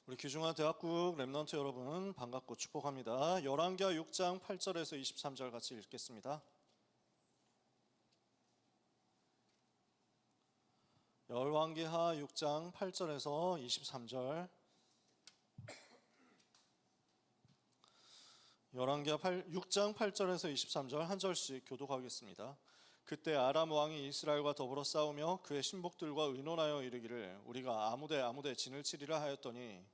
우리 귀중한 대학국 렘넌트 여러분 반갑고 축복합니다. 열왕기하 6장 8절에서 23절 같이 읽겠습니다. 열왕기하 6장 8절에서 23절. 열왕기하 6장 8절에서 23절 한 절씩 교독하겠습니다. 그때 아람 왕이 이스라엘과 더불어 싸우며 그의 신복들과 의논하여 이르기를 우리가 아무데 진을 치리라 하였더니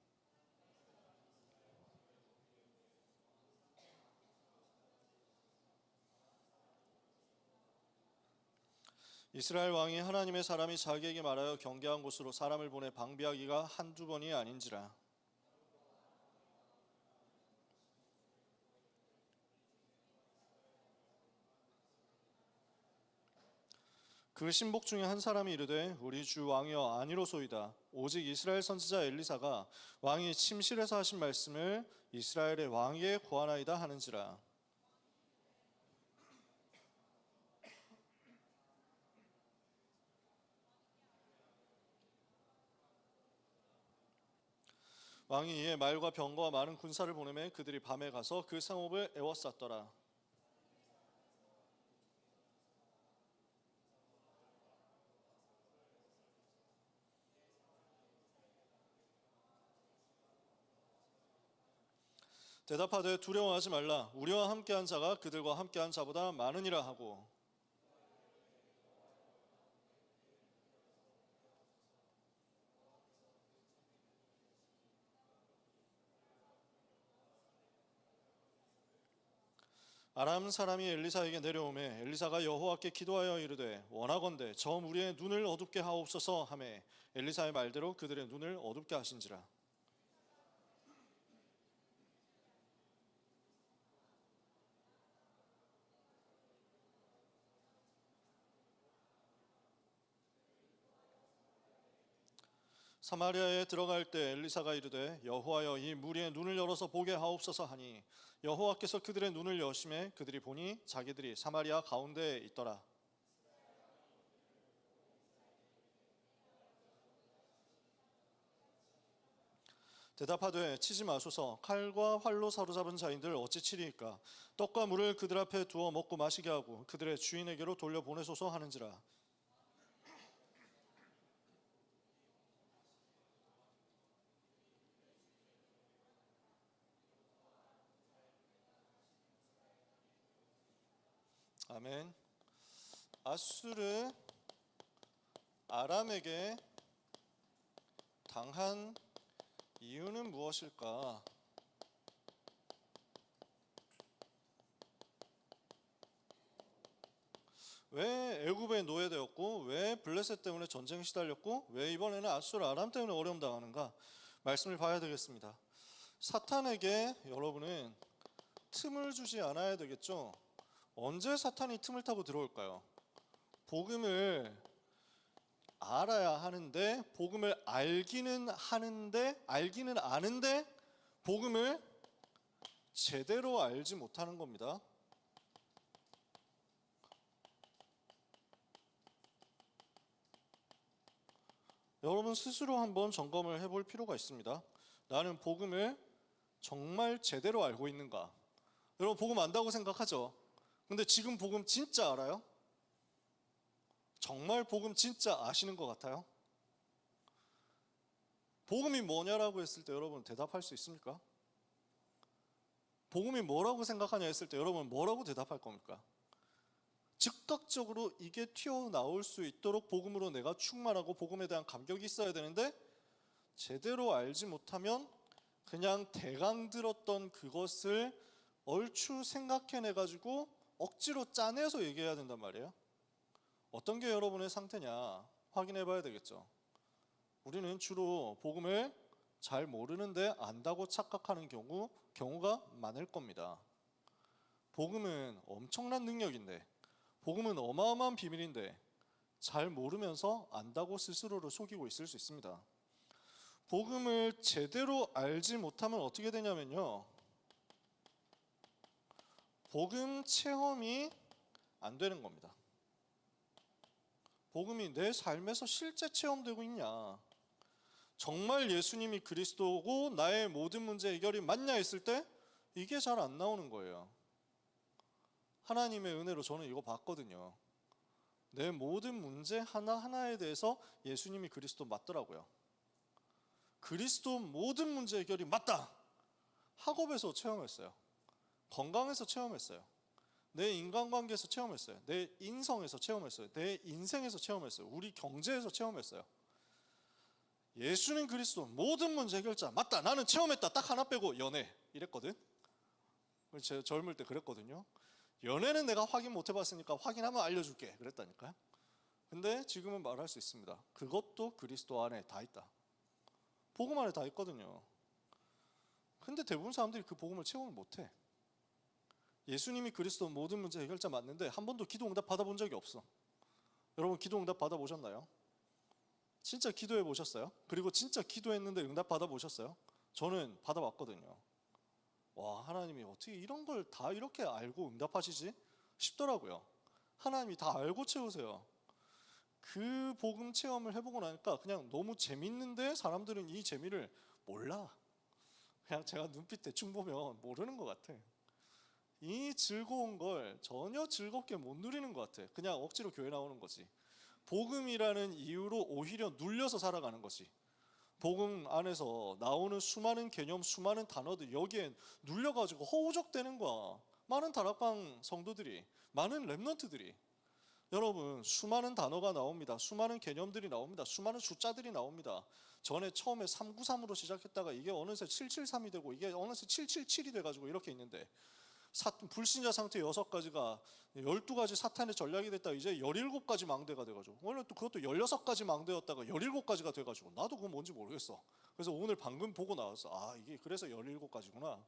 이스라엘 왕이 하나님의 사람이 자기에게 말하여 경계한 곳으로 사람을 보내 방비하기가 한두 번이 아닌지라. 그 신복 중에 한 사람이 이르되 우리 주 왕이여 아니로소이다. 오직 이스라엘 선지자 엘리사가 왕이 침실에서 하신 말씀을 이스라엘의 왕에게 고하나이다 하는지라. 왕이 이에 말과 병거와 많은 군사를 보내매 그들이 밤에 가서 그 성읍을 에워쌌더라. 대답하되 두려워하지 말라. 우리와 함께한 자가 그들과 함께한 자보다 많으니라 하고 아람 사람이 엘리사에게 내려오매 엘리사가 여호와께 기도하여 이르되 원하건대 저 무리의 눈을 어둡게 하옵소서 하매 엘리사의 말대로 그들의 눈을 어둡게 하신지라. 사마리아에 들어갈 때 엘리사가 이르되 여호와여 이 무리의 눈을 열어서 보게 하옵소서 하니 여호와께서 그들의 눈을 여심해 그들이 보니 자기들이 사마리아 가운데에 있더라. 대답하되 치지 마소서. 칼과 활로 사로잡은 자인들 어찌 치리이까. 떡과 물을 그들 앞에 두어 먹고 마시게 하고 그들의 주인에게로 돌려보내소서 하는지라. 아멘. 아수르 아람에게 당한 이유는 무엇일까? 왜 애굽에 노예되었고 왜 블레셋 때문에 전쟁에 시달렸고 왜 이번에는 아수르 아람 때문에 어려움 당하는가? 말씀을 봐야 되겠습니다. 사탄에게 여러분은 틈을 주지 않아야 되겠죠? 언제 사탄이 틈을 타고 들어올까요? 복음을 알아야 하는데 복음을 알기는 아는데 복음을 제대로 알지 못하는 겁니다. 여러분 스스로 한번 점검을 해볼 필요가 있습니다. 나는 복음을 정말 제대로 알고 있는가? 여러분 복음 안다고 생각하죠? 근데 지금 복음 진짜 알아요? 정말 복음 진짜 아시는 것 같아요? 복음이 뭐냐라고 했을 때 여러분 대답할 수 있습니까? 복음이 뭐라고 생각하냐 했을 때 여러분 뭐라고 대답할 겁니까? 즉각적으로 이게 튀어나올 수 있도록 복음으로 내가 충만하고 복음에 대한 감격이 있어야 되는데 제대로 알지 못하면 그냥 대강 들었던 그것을 얼추 생각해내가지고 억지로 짜내서 얘기해야 된단 말이에요. 어떤 게 여러분의 상태냐 확인해 봐야 되겠죠. 우리는 주로 복음을 잘 모르는데 안다고 착각하는 경우가 많을 겁니다. 복음은 엄청난 능력인데 복음은 어마어마한 비밀인데 잘 모르면서 안다고 스스로를 속이고 있을 수 있습니다. 복음을 제대로 알지 못하면 어떻게 되냐면요, 복음 체험이 안 되는 겁니다. 복음이 내 삶에서 실제 체험되고 있냐? 정말 예수님이 그리스도고 나의 모든 문제 해결이 맞냐 했을 때 이게 잘 안 나오는 거예요. 하나님의 은혜로 저는 이거 봤거든요. 내 모든 문제 하나하나에 대해서 예수님이 그리스도 맞더라고요. 그리스도 모든 문제 해결이 맞다. 학업에서 체험했어요. 건강에서 체험했어요. 내 인간관계에서 체험했어요. 내 인성에서 체험했어요. 내 인생에서 체험했어요. 우리 경제에서 체험했어요. 예수님 그리스도 모든 문제 해결자 맞다. 나는 체험했다. 딱 하나 빼고 연애 이랬거든. 제가 젊을 때 그랬거든요. 연애는 내가 확인 못 해봤으니까 확인하면 알려줄게 그랬다니까요. 근데 지금은 말할 수 있습니다. 그것도 그리스도 안에 다 있다. 복음 안에 다 있거든요. 근데 대부분 사람들이 그 복음을 체험을 못해. 예수님이 그리스도 모든 문제 해결자 맞는데 한 번도 기도 응답 받아본 적이 없어. 여러분 기도 응답 받아보셨나요? 진짜 기도해 보셨어요? 그리고 진짜 기도했는데 응답 받아보셨어요? 저는 받아봤거든요. 와, 하나님이 어떻게 이런 걸 다 이렇게 알고 응답하시지? 싶더라고요. 하나님이 다 알고 채우세요. 그 복음 체험을 해보고 나니까 그냥 너무 재밌는데 사람들은 이 재미를 몰라. 그냥 제가 눈빛 대충 보면 모르는 것 같아. 이 즐거운 걸 전혀 즐겁게 못 누리는 것 같아. 그냥 억지로 교회 나오는 거지. 복음이라는 이유로 오히려 눌려서 살아가는 거지. 복음 안에서 나오는 수많은 개념, 수많은 단어들 여기에 눌려가지고 허우적대는 거야. 많은 다락방 성도들이, 많은 랩런트들이. 여러분 수많은 단어가 나옵니다. 수많은 개념들이 나옵니다. 수많은 숫자들이 나옵니다. 전에 처음에 393으로 시작했다가 이게 어느새 773이 되고 이게 어느새 777이 돼가지고 이렇게 있는데 불신자 상태 6가지가 12가지 사탄의 전략이 됐다. 이제 17가지 망대가 돼가지고 원래 또 그것도 16가지 망대였다가 17가지가 돼가지고 나도 그건 뭔지 모르겠어. 그래서 오늘 방금 보고 나왔어. 아 이게 그래서 17가지구나.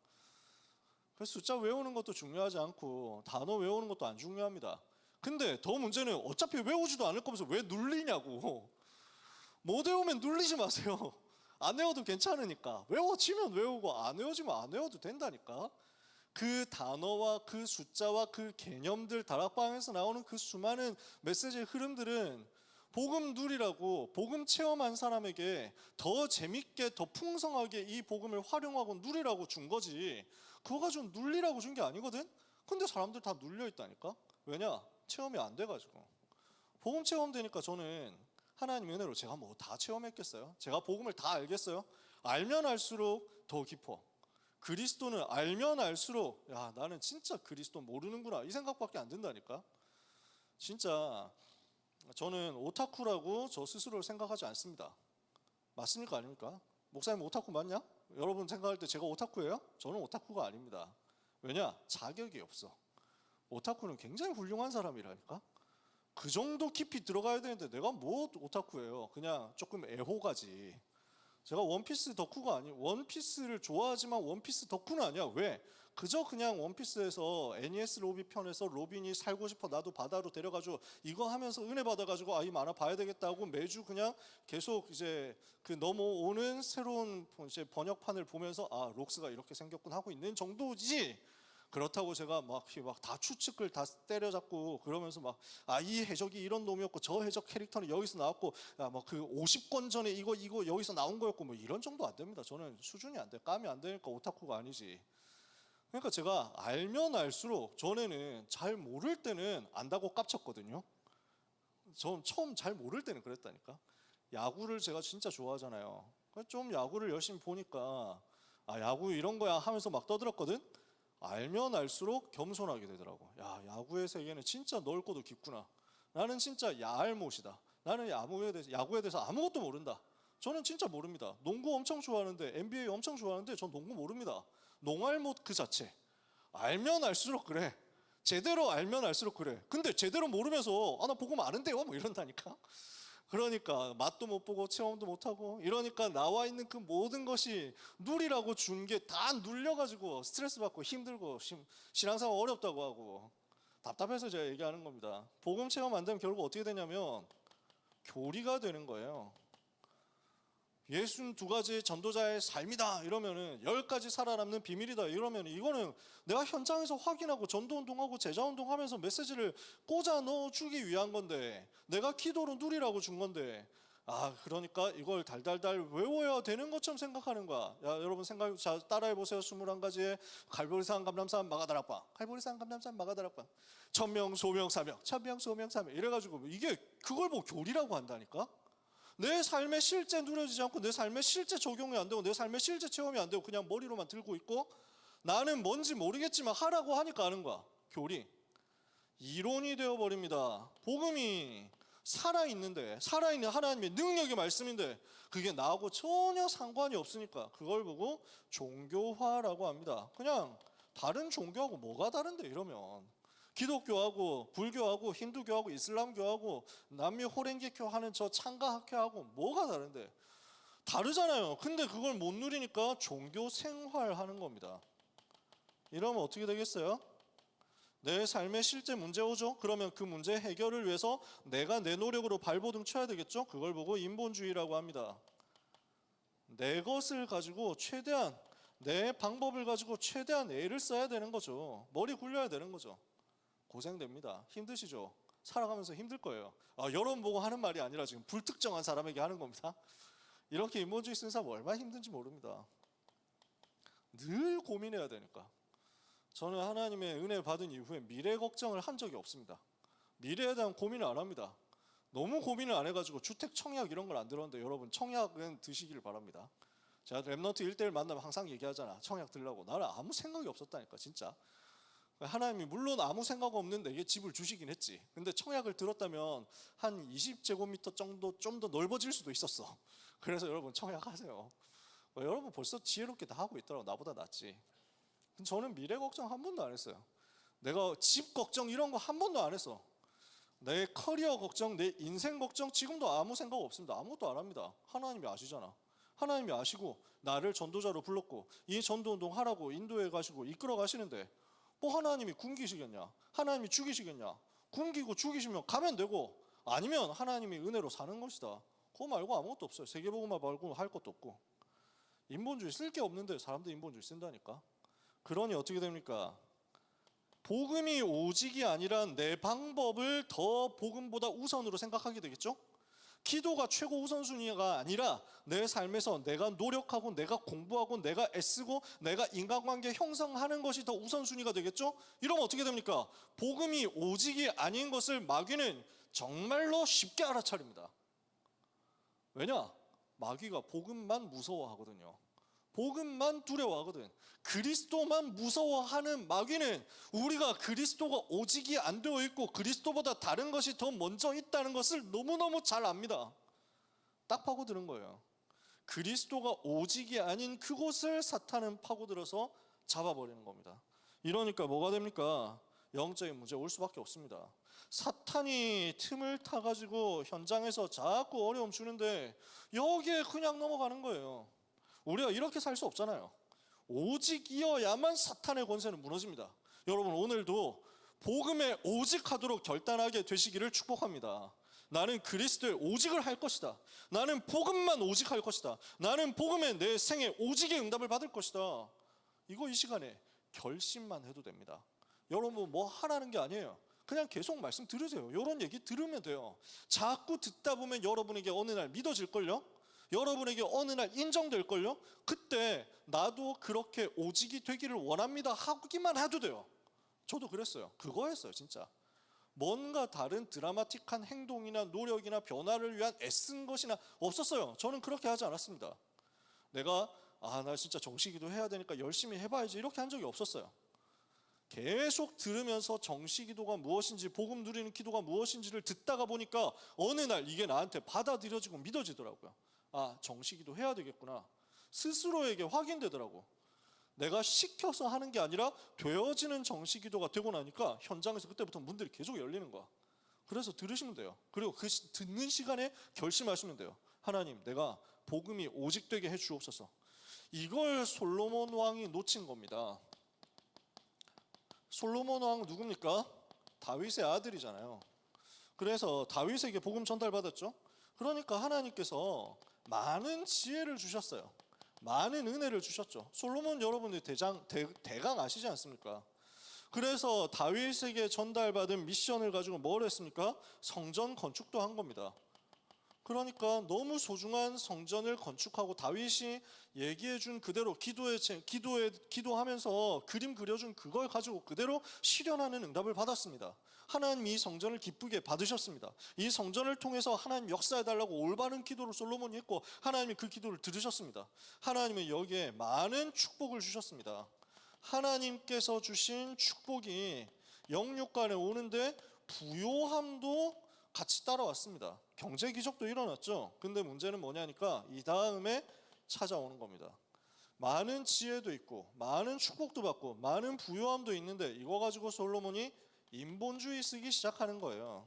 그래서 숫자 외우는 것도 중요하지 않고 단어 외우는 것도 안 중요합니다. 근데 더 문제는 어차피 외우지도 않을 거면서 왜 눌리냐고. 못 외우면 눌리지 마세요. 안 외워도 괜찮으니까. 외워지면 외우고 안 외워지면 안 외워도 된다니까. 그 단어와 그 숫자와 그 개념들 다락방에서 나오는 그 수많은 메시지의 흐름들은 복음 누리라고 복음 체험한 사람에게 더 재밌게 더 풍성하게 이 복음을 활용하고 누리라고 준 거지. 그거 가지고 눌리라고 준 게 아니거든. 근데 사람들 다 눌려 있다니까. 왜냐? 체험이 안 돼가지고. 복음 체험 되니까 저는 하나님 은혜로 제가 뭐 다 체험했겠어요? 제가 복음을 다 알겠어요? 알면 알수록 더 깊어. 그리스도는 알면 알수록 야 나는 진짜 그리스도 모르는구나 이 생각밖에 안 든다니까. 진짜 저는 오타쿠라고 저 스스로를 생각하지 않습니다. 맞습니까 아닙니까? 목사님 오타쿠 맞냐? 여러분 생각할 때 제가 오타쿠예요? 저는 오타쿠가 아닙니다. 왜냐? 자격이 없어. 오타쿠는 굉장히 훌륭한 사람이라니까. 그 정도 깊이 들어가야 되는데 내가 뭐 오타쿠예요. 그냥 조금 애호가지. 제가 원피스 덕후가 아니, 원피스를 좋아하지만 원피스 덕후는 아니야. 왜? 그저 그냥 원피스에서 NES 로비 편에서 로빈이 살고 싶어 나도 바다로 데려가지고 이거 하면서 은혜 받아가지고 이 만화 봐야 되겠다고 매주 그냥 계속 이제 그 넘어오는 새로운 이제 번역판을 보면서 록스가 이렇게 생겼군 하고 있는 정도지. 그렇다고 제가 막 다 추측을 다 때려잡고 그러면서 이 해적이 이런 놈이었고 저 해적 캐릭터는 여기서 나왔고 그 50권 전에 이거 여기서 나온 거였고 뭐 이런 정도 안 됩니다. 저는 수준이 안 돼. 감이 안 되니까 오타쿠가 아니지. 그러니까 제가 알면 알수록 전에는 잘 모를 때는 안다고 깝쳤거든요. 전 처음 잘 모를 때는 그랬다니까. 야구를 제가 진짜 좋아하잖아요. 좀 야구를 열심히 보니까 야구 이런 거야 하면서 막 떠들었거든. 알면 알수록 겸손하게 되더라고. 야, 야구의 세계는 진짜 넓고도 깊구나. 나는 진짜 야알못이다. 나는 야구에 대해서 아무것도 모른다. 저는 진짜 모릅니다. 농구 엄청 좋아하는데 NBA 엄청 좋아하는데 전 농구 모릅니다. 농알못 그 자체. 알면 알수록 그래. 제대로 알면 알수록 그래. 근데 제대로 모르면서 나 보고 아는데요? 뭐 이런다니까. 그러니까 맛도 못 보고 체험도 못 하고 이러니까 나와 있는 그 모든 것이 누리라고 준 게 다 눌려가지고 스트레스 받고 힘들고 신앙생활 어렵다고 하고 답답해서 제가 얘기하는 겁니다. 복음 체험 안 되면 결국 어떻게 되냐면 교리가 되는 거예요. 62가지 전도자의 삶이다 이러면은 10가지 살아남는 비밀이다 이러면 이거는 내가 현장에서 확인하고 전도운동하고 제자운동하면서 메시지를 꽂아 넣어주기 위한 건데 내가 기도로 누리라고 준 건데 그러니까 이걸 달달달 외워야 되는 것처럼 생각하는 거야. 야, 여러분 자, 따라해 보세요. 21가지의 갈보리산 감람산 마가다락방, 갈보리산 감람산 마가다락방, 천명 소명 사명, 천명 소명 사명 이래가지고 이게 그걸 뭐 교리라고 한다니까. 내 삶에 실제 누려지지 않고 내 삶에 실제 적용이 안 되고 내 삶에 실제 체험이 안 되고 그냥 머리로만 들고 있고 나는 뭔지 모르겠지만 하라고 하니까 하는 거야. 교리. 이론이 되어버립니다. 복음이 살아있는 하나님의 능력의 말씀인데 그게 나하고 전혀 상관이 없으니까 그걸 보고 종교화라고 합니다. 그냥 다른 종교하고 뭐가 다른데 이러면 기독교하고 불교하고 힌두교하고 이슬람교하고 남미 호랭개교 하는 저 창가학교하고 뭐가 다른데 다르잖아요. 근데 그걸 못 누리니까 종교 생활하는 겁니다. 이러면 어떻게 되겠어요? 내 삶에 실제 문제 오죠? 그러면 그 문제 해결을 위해서 내가 내 노력으로 발버둥 쳐야 되겠죠? 그걸 보고 인본주의라고 합니다. 내 것을 가지고 최대한 내 방법을 가지고 최대한 애를 써야 되는 거죠. 머리 굴려야 되는 거죠. 고생됩니다. 힘드시죠? 살아가면서 힘들 거예요. 여러분 보고 하는 말이 아니라 지금 불특정한 사람에게 하는 겁니다. 이렇게 인본주의 쓰는 사람 얼마나 힘든지 모릅니다. 늘 고민해야 되니까. 저는 하나님의 은혜 받은 이후에 미래 걱정을 한 적이 없습니다. 미래에 대한 고민을 안 합니다. 너무 고민을 안 해가지고 주택 청약 이런 걸 안 들었는데 여러분 청약은 드시길 바랍니다. 제가 랩넌트 1대1 만나면 항상 얘기하잖아. 청약 들라고. 나는 아무 생각이 없었다니까 진짜. 하나님이 물론 아무 생각 없는 내게 집을 주시긴 했지. 근데 청약을 들었다면 한 20제곱미터 정도 좀 더 넓어질 수도 있었어. 그래서 여러분 청약하세요. 여러분 벌써 지혜롭게 다 하고 있더라고. 나보다 낫지. 저는 미래 걱정 한 번도 안 했어요. 내가 집 걱정 이런 거 한 번도 안 했어. 내 커리어 걱정, 내 인생 걱정 지금도 아무 생각 없습니다. 아무것도 안 합니다. 하나님이 아시잖아. 하나님이 아시고 나를 전도자로 불렀고 이 전도운동 하라고 인도해 가시고 이끌어 가시는데 뭐 하나님이 굶기시겠냐? 하나님이 죽이시겠냐? 굶기고 죽이시면 가면 되고 아니면 하나님이 은혜로 사는 것이다. 그거 말고 아무것도 없어요. 세계복음화 말고 할 것도 없고. 인본주의 쓸 게 없는데 사람들이 인본주의 쓴다니까. 그러니 어떻게 됩니까? 복음이 오직이 아니라 내 방법을 더 복음보다 우선으로 생각하게 되겠죠? 기도가 최고 우선순위가 아니라 내 삶에서 내가 노력하고 내가 공부하고 내가 애쓰고 내가 인간관계 형성하는 것이 더 우선순위가 되겠죠? 이러면 어떻게 됩니까? 복음이 오직이 아닌 것을 마귀는 정말로 쉽게 알아차립니다. 왜냐? 마귀가 복음만 무서워하거든요. 복음만 두려워하거든. 그리스도만 무서워하는 마귀는 우리가 그리스도가 오직이 안 되어 있고 그리스도보다 다른 것이 더 먼저 있다는 것을 너무너무 잘 압니다. 딱 파고드는 거예요. 그리스도가 오직이 아닌 그곳을 사탄은 파고들어서 잡아버리는 겁니다. 이러니까 뭐가 됩니까? 영적인 문제 올 수밖에 없습니다. 사탄이 틈을 타가지고 현장에서 자꾸 어려움 주는데 여기에 그냥 넘어가는 거예요. 우리가 이렇게 살 수 없잖아요. 오직이어야만 사탄의 권세는 무너집니다. 여러분 오늘도 복음에 오직하도록 결단하게 되시기를 축복합니다. 나는 그리스도의 오직을 할 것이다. 나는 복음만 오직할 것이다. 나는 복음에 내 생에 오직의 응답을 받을 것이다. 이거 이 시간에 결심만 해도 됩니다. 여러분 뭐 하라는 게 아니에요. 그냥 계속 말씀 들으세요. 이런 얘기 들으면 돼요. 자꾸 듣다 보면 여러분에게 어느 날 믿어질걸요? 여러분에게 어느 날 인정될걸요? 그때 나도 그렇게 오직이 되기를 원합니다 하기만 해도 돼요. 저도 그랬어요. 그거 했어요 진짜. 뭔가 다른 드라마틱한 행동이나 노력이나 변화를 위한 애쓴 것이나 없었어요. 저는 그렇게 하지 않았습니다. 내가 나 진짜 정시기도 해야 되니까 열심히 해봐야지 이렇게 한 적이 없었어요. 계속 들으면서 정시기도가 무엇인지 복음 누리는 기도가 무엇인지를 듣다가 보니까 어느 날 이게 나한테 받아들여지고 믿어지더라고요. 정시기도 해야 되겠구나. 스스로에게 확인되더라고. 내가 시켜서 하는 게 아니라 되어지는 정시기도가 되고 나니까 현장에서 그때부터 문들이 계속 열리는 거야. 그래서 들으시면 돼요. 그리고 그 듣는 시간에 결심하시면 돼요. 하나님, 내가 복음이 오직 되게 해 주옵소서. 이걸 솔로몬 왕이 놓친 겁니다. 솔로몬 왕 누굽니까? 다윗의 아들이잖아요. 그래서 다윗에게 복음 전달받았죠. 그러니까 하나님께서 많은 지혜를 주셨어요. 많은 은혜를 주셨죠. 솔로몬 여러분들 대강 아시지 않습니까? 그래서 다윗에게 전달받은 미션을 가지고 뭘 했습니까? 성전 건축도 한 겁니다. 그러니까 너무 소중한 성전을 건축하고 다윗이 얘기해준 그대로 기도하면서 그림 그려준 그걸 가지고 그대로 실현하는 응답을 받았습니다. 하나님이 이 성전을 기쁘게 받으셨습니다. 이 성전을 통해서 하나님 역사해달라고 올바른 기도를 솔로몬이 했고 하나님이 그 기도를 들으셨습니다. 하나님은 여기에 많은 축복을 주셨습니다. 하나님께서 주신 축복이 영육간에 오는데 부요함도 같이 따라왔습니다. 경제 기적도 일어났죠. 근데 문제는 뭐냐니까 이 다음에 찾아오는 겁니다. 많은 지혜도 있고 많은 축복도 받고 많은 부요함도 있는데 이거 가지고 솔로몬이 인본주의 쓰기 시작하는 거예요.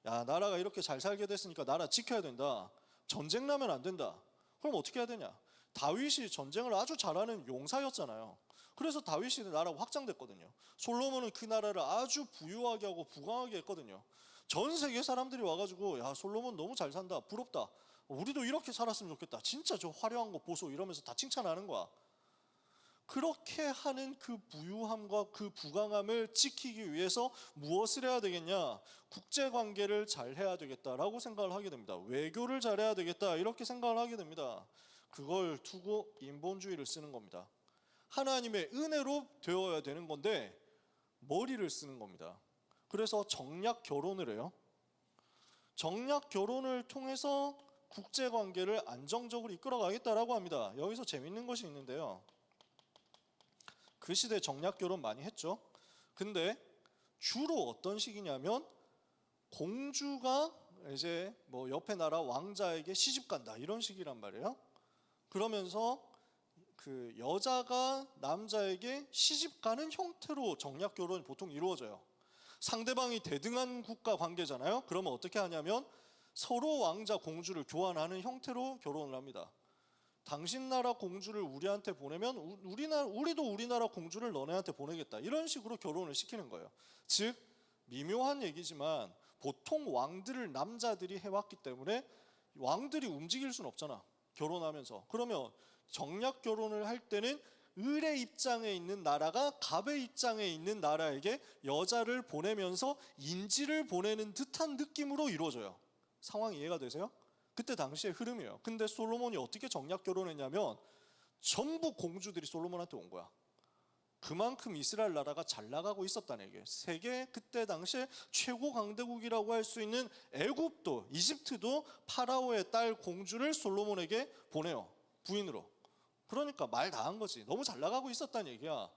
야, 나라가 이렇게 잘 살게 됐으니까 나라 지켜야 된다. 전쟁 나면 안 된다. 그럼 어떻게 해야 되냐? 다윗이 전쟁을 아주 잘하는 용사였잖아요. 그래서 다윗이 나라가 확장됐거든요. 솔로몬은 그 나라를 아주 부유하게 하고 부강하게 했거든요. 전 세계 사람들이 와가지고 야, 솔로몬 너무 잘 산다, 부럽다, 우리도 이렇게 살았으면 좋겠다, 진짜 저 화려한 거 보소, 이러면서 다 칭찬하는 거야. 그렇게 하는 그 부유함과 그 부강함을 지키기 위해서 무엇을 해야 되겠냐? 국제관계를 잘 해야 되겠다라고 생각을 하게 됩니다. 외교를 잘해야 되겠다 이렇게 생각을 하게 됩니다. 그걸 두고 인본주의를 쓰는 겁니다. 하나님의 은혜로 되어야 되는 건데 머리를 쓰는 겁니다. 그래서 정략 결혼을 해요. 정략 결혼을 통해서 국제관계를 안정적으로 이끌어가겠다라고 합니다. 여기서 재밌는 것이 있는데요. 그 시대 정략 결혼 많이 했죠. 근데 주로 어떤 식이냐면 공주가 이제 뭐 옆에 나라 왕자에게 시집 간다 이런 식이란 말이에요. 그러면서 그 여자가 남자에게 시집 가는 형태로 정략 결혼이 보통 이루어져요. 상대방이 대등한 국가 관계잖아요. 그러면 어떻게 하냐면 서로 왕자 공주를 교환하는 형태로 결혼을 합니다. 당신 나라 공주를 우리한테 보내면 우리도 우리나라 공주를 너네한테 보내겠다. 이런 식으로 결혼을 시키는 거예요. 즉 미묘한 얘기지만 보통 왕들을 남자들이 해왔기 때문에 왕들이 움직일 수는 없잖아. 결혼하면서. 그러면 정략 결혼을 할 때는 을의 입장에 있는 나라가 갑의 입장에 있는 나라에게 여자를 보내면서 인지를 보내는 듯한 느낌으로 이루어져요. 상황 이해가 되세요? 그때 당시의 흐름이에요. 근데 솔로몬이 어떻게 정략 결혼했냐면 전부 공주들이 솔로몬한테 온 거야. 그만큼 이스라엘 나라가 잘 나가고 있었다는 얘기예요. 세계 그때 당시에 최고 강대국이라고 할 수 있는 애굽도, 이집트도 파라오의 딸 공주를 솔로몬에게 보내요. 부인으로. 그러니까 말 다 한 거지. 너무 잘 나가고 있었다는 얘기야.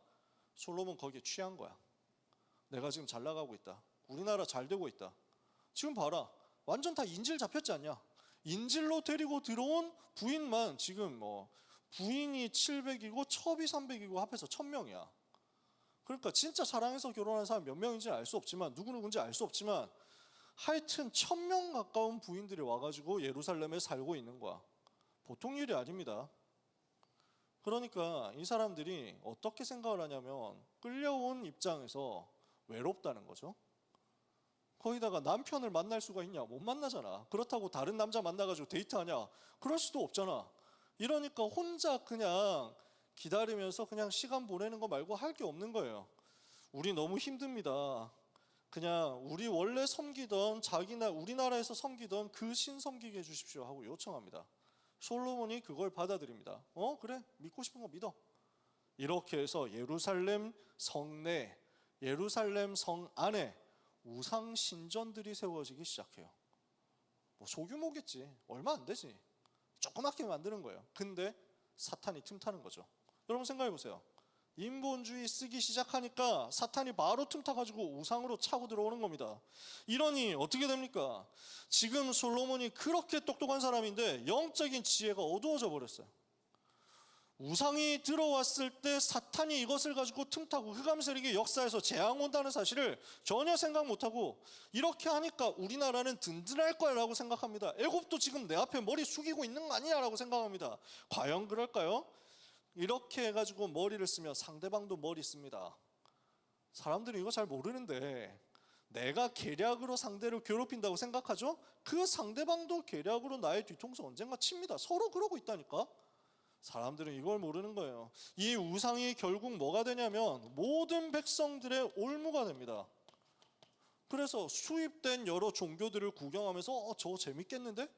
솔로몬 거기에 취한 거야. 내가 지금 잘 나가고 있다. 우리나라 잘 되고 있다. 지금 봐라. 완전 다 인질 잡혔지 않냐? 인질로 데리고 들어온 부인만 지금 뭐 부인이 700이고 첩이 300이고 합해서 1000명이야. 그러니까 진짜 사랑해서 결혼한 사람 몇 명인지는 알 수 없지만 누구누군지 알 수 없지만 하여튼 1000명 가까운 부인들이 와가지고 예루살렘에 살고 있는 거야. 보통 일이 아닙니다. 그러니까 이 사람들이 어떻게 생각을 하냐면 끌려온 입장에서 외롭다는 거죠. 거기다가 남편을 만날 수가 있냐? 못 만나잖아. 그렇다고 다른 남자 만나가지고 데이트하냐? 그럴 수도 없잖아. 이러니까 혼자 그냥 기다리면서 그냥 시간 보내는 거 말고 할 게 없는 거예요. 우리 너무 힘듭니다. 그냥 우리 원래 섬기던 우리나라에서 섬기던 그 신 섬기게 해주십시오 하고 요청합니다. 솔로몬이 그걸 받아들입니다. 그래, 믿고 싶은 거 믿어. 이렇게 해서 예루살렘 성내, 예루살렘 성 안에 우상 신전들이 세워지기 시작해요. 뭐 소규모겠지. 얼마 안 되지. 조그맣게 만드는 거예요. 근데 사탄이 틈타는 거죠. 여러분 생각해 보세요. 인본주의 쓰기 시작하니까 사탄이 바로 틈타가지고 우상으로 차고 들어오는 겁니다. 이러니 어떻게 됩니까? 지금 솔로몬이 그렇게 똑똑한 사람인데 영적인 지혜가 어두워져 버렸어요. 우상이 들어왔을 때 사탄이 이것을 가지고 틈타고 흑암 세력이 역사에서 재앙 온다는 사실을 전혀 생각 못하고 이렇게 하니까 우리나라는 든든할 거야 라고 생각합니다. 애굽도 지금 내 앞에 머리 숙이고 있는 거 아니야 라고 생각합니다. 과연 그럴까요? 이렇게 해가지고 머리를 쓰면 상대방도 머리 씁니다. 사람들이 이거 잘 모르는데 내가 계략으로 상대를 괴롭힌다고 생각하죠? 그 상대방도 계략으로 나의 뒤통수 언젠가 칩니다. 서로 그러고 있다니까. 사람들은 이걸 모르는 거예요. 이 우상이 결국 뭐가 되냐면 모든 백성들의 올무가 됩니다. 그래서 수입된 여러 종교들을 구경하면서 저거 재밌겠는데?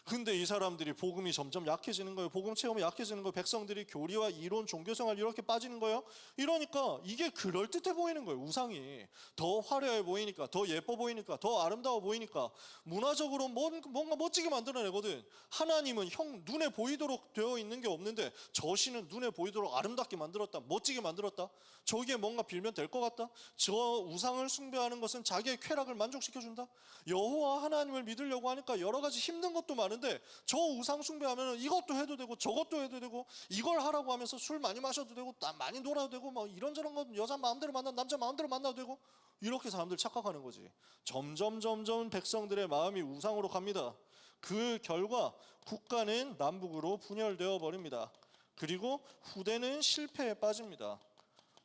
근데 이 사람들이 복음이 점점 약해지는 거예요. 복음 체험이 약해지는 거예요. 백성들이 교리와 이론, 종교생활 이렇게 빠지는 거예요. 이러니까 이게 그럴듯해 보이는 거예요. 우상이 더 화려해 보이니까, 더 예뻐 보이니까, 더 아름다워 보이니까 문화적으로 뭔가 멋지게 만들어내거든. 하나님은 눈에 보이도록 되어 있는 게 없는데 저 신은 눈에 보이도록 아름답게 만들었다, 멋지게 만들었다. 저기에 뭔가 빌면 될 것 같다. 저 우상을 숭배하는 것은 자기의 쾌락을 만족시켜준다. 여호와 하나님을 믿으려고 하니까 여러 가지 힘든 것도 많은데 저 우상 숭배하면 이것도 해도 되고 저것도 해도 되고, 이걸 하라고 하면서 술 많이 마셔도 되고 많이 놀아도 되고 막 이런저런 건 여자 마음대로 만나도 남자 마음대로 만나도 되고, 이렇게 사람들 착각하는 거지. 점점 백성들의 마음이 우상으로 갑니다. 그 결과 국가는 남북으로 분열되어 버립니다. 그리고 후대는 실패에 빠집니다.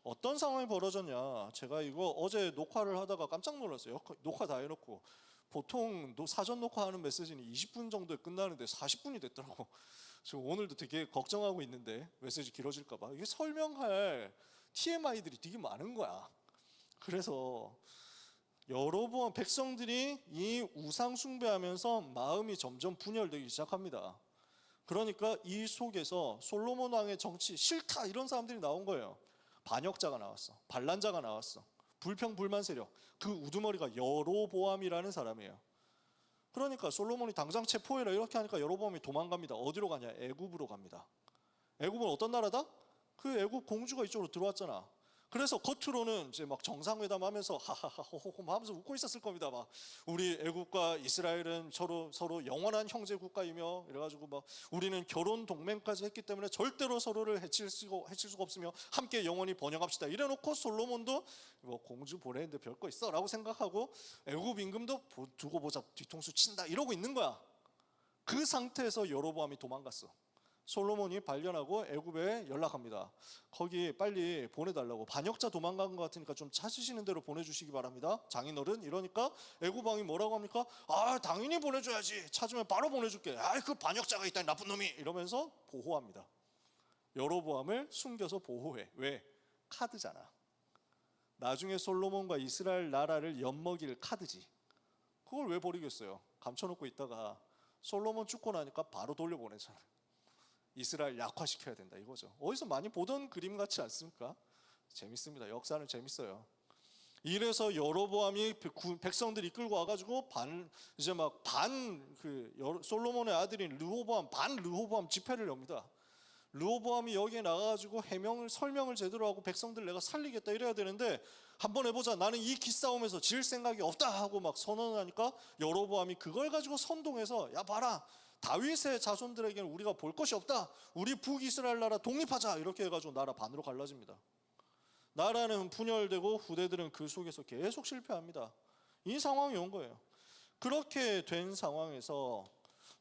어떤 상황이 벌어졌냐, 제가 이거 어제 녹화를 하다가 깜짝 놀랐어요. 녹화 다 해놓고 보통 사전 녹화하는 메시지는 20분 정도에 끝나는데 40분이 됐더라고. 지금 오늘도 되게 걱정하고 있는데 메시지 길어질까 봐. 이게 설명할 TMI들이 되게 많은 거야. 그래서 여러분 백성들이 이 우상 숭배하면서 마음이 점점 분열되기 시작합니다. 그러니까 이 속에서 솔로몬 왕의 정치 싫다 이런 사람들이 나온 거예요. 반역자가 나왔어. 반란자가 나왔어. 불평불만 세력. 그 우두머리가 여로보암이라는 사람이에요. 그러니까 솔로몬이 당장 체포해라 이렇게 하니까 여로보암이 도망갑니다. 어디로 가냐? 애굽으로 갑니다. 애굽은 어떤 나라다? 그 애굽 공주가 이쪽으로 들어왔잖아. 그래서 겉으로는 이제 막 정상회담하면서 하하하 호호호 하면서 웃고 있었을 겁니다. 막 우리 애국과 이스라엘은 서로 영원한 형제 국가이며 이래가지고 막 우리는 결혼 동맹까지 했기 때문에 절대로 서로를 해칠 수가 없으며 함께 영원히 번영합시다. 이래놓고 솔로몬도 뭐 공주 보내는데 별거 있어라고 생각하고 애국 임금도 두고 보자 뒤통수 친다 이러고 있는 거야. 그 상태에서 여로보암이 도망갔어. 솔로몬이 발견하고 애굽에 연락합니다. 거기 빨리 보내달라고. 반역자 도망간 것 같으니까 좀 찾으시는 대로 보내주시기 바랍니다. 장인어른. 이러니까 애굽 왕이 뭐라고 합니까? 아 당연히 보내줘야지. 찾으면 바로 보내줄게. 아 그 반역자가 있다니 나쁜 놈이. 이러면서 보호합니다. 여로보암을 숨겨서 보호해. 왜? 카드잖아. 나중에 솔로몬과 이스라엘 나라를 엿먹일 카드지. 그걸 왜 버리겠어요? 감춰놓고 있다가 솔로몬 죽고 나니까 바로 돌려보내잖아. 이스라엘 약화시켜야 된다 이거죠. 어디서 많이 보던 그림 같지 않습니까? 재밌습니다. 역사는 재밌어요. 이래서 여로보암이 백성들 이끌고 와가지고 솔로몬의 아들인 르호보암 집회를 엽니다. 르호보암이 여기에 나가가지고 설명을 제대로 하고 백성들 내가 살리겠다 이래야 되는데 한번 해보자. 나는 이 기싸움에서 질 생각이 없다 하고 막 선언하니까 여로보암이 그걸 가지고 선동해서 야 봐라. 다윗의 자손들에게는 우리가 볼 것이 없다. 우리 북이스라엘 나라 독립하자. 이렇게 해가지고 나라 반으로 갈라집니다. 나라는 분열되고 후대들은 그 속에서 계속 실패합니다. 이 상황이 온 거예요. 그렇게 된 상황에서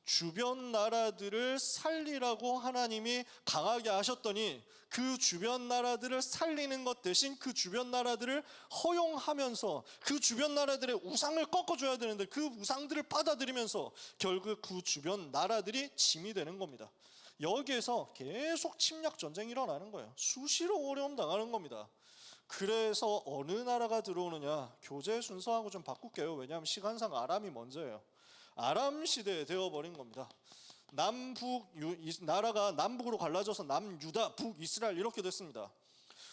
주변 나라들을 살리라고 하나님이 강하게 하셨더니 그 주변 나라들을 살리는 것 대신 그 주변 나라들을 허용하면서 그 주변 나라들의 우상을 꺾어줘야 되는데 그 우상들을 받아들이면서 결국 그 주변 나라들이 짐이 되는 겁니다. 여기에서 계속 침략 전쟁이 일어나는 거예요. 수시로 어려움 당하는 겁니다. 그래서 어느 나라가 들어오느냐, 교재 순서하고 좀 바꿀게요. 왜냐하면 시간상 아람이 먼저예요. 아람 시대에 되어버린 겁니다. 나라가 남북으로 갈라져서 남유다, 북이스라엘 이렇게 됐습니다.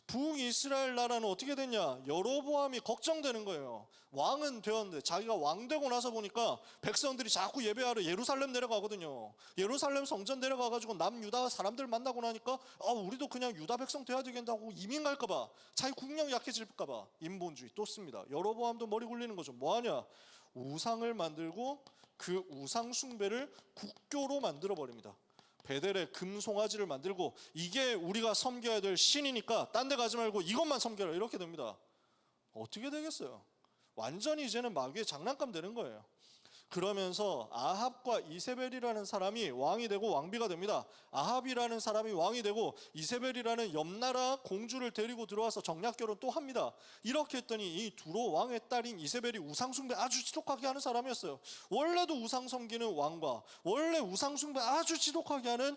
북이스라엘 나라는 어떻게 됐냐? 여로보암이 걱정되는 거예요. 왕은 되었는데 자기가 왕 되고 나서 보니까 백성들이 자꾸 예배하러 예루살렘 내려가거든요. 예루살렘 성전 내려가가지고 남유다 사람들 만나고 나니까 우리도 그냥 유다 백성 돼야 되겠다고 이민 갈까봐, 자기 국력 약해질까봐 인본주의 또 씁니다. 여로보암도 머리 굴리는 거죠. 뭐하냐? 우상을 만들고 그 우상 숭배를 국교로 만들어 버립니다. 베델에 금송아지를 만들고 이게 우리가 섬겨야 될 신이니까 딴 데 가지 말고 이것만 섬겨라 이렇게 됩니다. 어떻게 되겠어요? 완전히 이제는 마귀의 장난감 되는 거예요. 그러면서 아합과 이세벨이라는 사람이 왕이 되고 왕비가 됩니다. 아합이라는 사람이 왕이 되고 이세벨이라는 옆나라 공주를 데리고 들어와서 정략결혼 또 합니다. 이렇게 했더니 이 두로 왕의 딸인 이세벨이 우상숭배 아주 지독하게 하는 사람이었어요. 원래도 우상 섬기는 왕과 원래 우상숭배 아주 지독하게 하는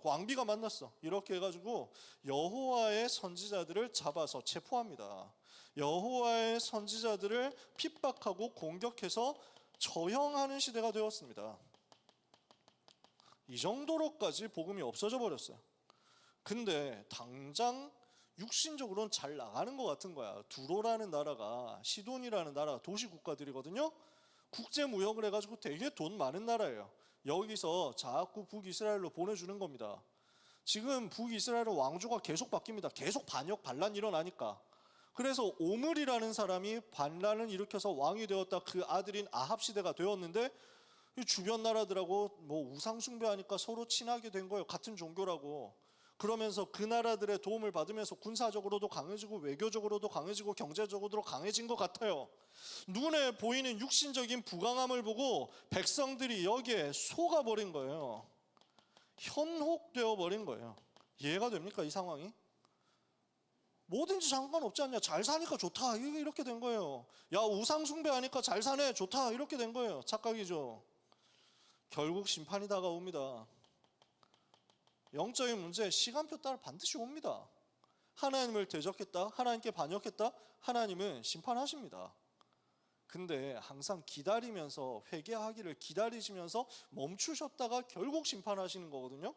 왕비가 만났어. 이렇게 해가지고 여호와의 선지자들을 잡아서 체포합니다. 여호와의 선지자들을 핍박하고 공격해서 처형하는 시대가 되었습니다. 이 정도로까지 복음이 없어져 버렸어요. 근데 당장 육신적으로는 잘 나가는 것 같은 거야. 두로라는 나라가, 시돈이라는 나라가 도시국가들이거든요. 국제무역을 해가지고 되게 돈 많은 나라예요. 여기서 자꾸 북이스라엘로 보내주는 겁니다. 지금 북이스라엘은 왕조가 계속 바뀝니다. 계속 반역 반란 일어나니까. 그래서 오므리라는 사람이 반란을 일으켜서 왕이 되었다. 그 아들인 아합 시대가 되었는데 주변 나라들하고 뭐 우상 숭배하니까 서로 친하게 된 거예요. 같은 종교라고. 그러면서 그 나라들의 도움을 받으면서 군사적으로도 강해지고 외교적으로도 강해지고 경제적으로도 강해진 것 같아요. 눈에 보이는 육신적인 부강함을 보고 백성들이 여기에 속아버린 거예요. 현혹되어 버린 거예요. 이해가 됩니까? 이 상황이? 뭐든지 상관없지 않냐. 잘 사니까 좋다. 이렇게 된 거예요. 야, 우상 숭배하니까 잘 사네. 좋다. 이렇게 된 거예요. 착각이죠. 결국 심판이 다가옵니다. 영적인 문제, 시간표 따라 반드시 옵니다. 하나님을 대적했다, 하나님께 반역했다, 하나님은 심판하십니다. 근데 항상 기다리면서, 회개하기를 기다리시면서 멈추셨다가 결국 심판하시는 거거든요.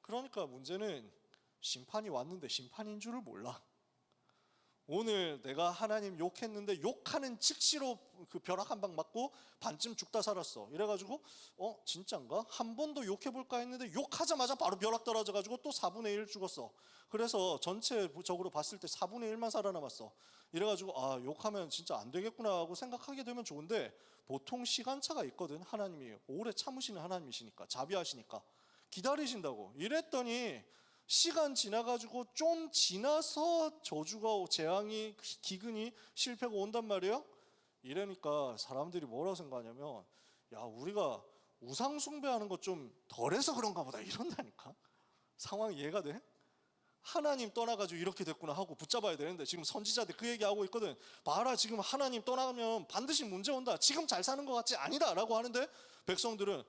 그러니까 문제는 심판이 왔는데 심판인 줄을 몰라. 오늘 내가 하나님 욕했는데 욕하는 즉시로 그 벼락 한 방 맞고 반쯤 죽다 살았어. 이래가지고 진짠가? 한 번 더 욕해볼까 했는데 욕하자마자 바로 벼락 떨어져가지고 또 4분의 1 죽었어. 그래서 전체적으로 봤을 때 4분의 1만 살아남았어. 이래가지고 욕하면 진짜 안 되겠구나 하고 생각하게 되면 좋은데, 보통 시간차가 있거든. 하나님이 오래 참으시는 하나님이시니까, 자비하시니까 기다리신다고. 이랬더니 시간 지나가지고 좀 지나서 저주가, 재앙이, 기근이, 실패가 온단 말이에요. 이러니까 사람들이 뭐라고 생각하냐면, 야, 우리가 우상 숭배하는 것 좀 덜해서 그런가 보다 이런다니까. 상황이 이해가 돼? 하나님 떠나가지고 이렇게 됐구나 하고 붙잡아야 되는데, 지금 선지자들 그 얘기하고 있거든. 봐라, 지금 하나님 떠나면 반드시 문제 온다. 지금 잘 사는 것 같지 아니다 라고 하는데, 백성들은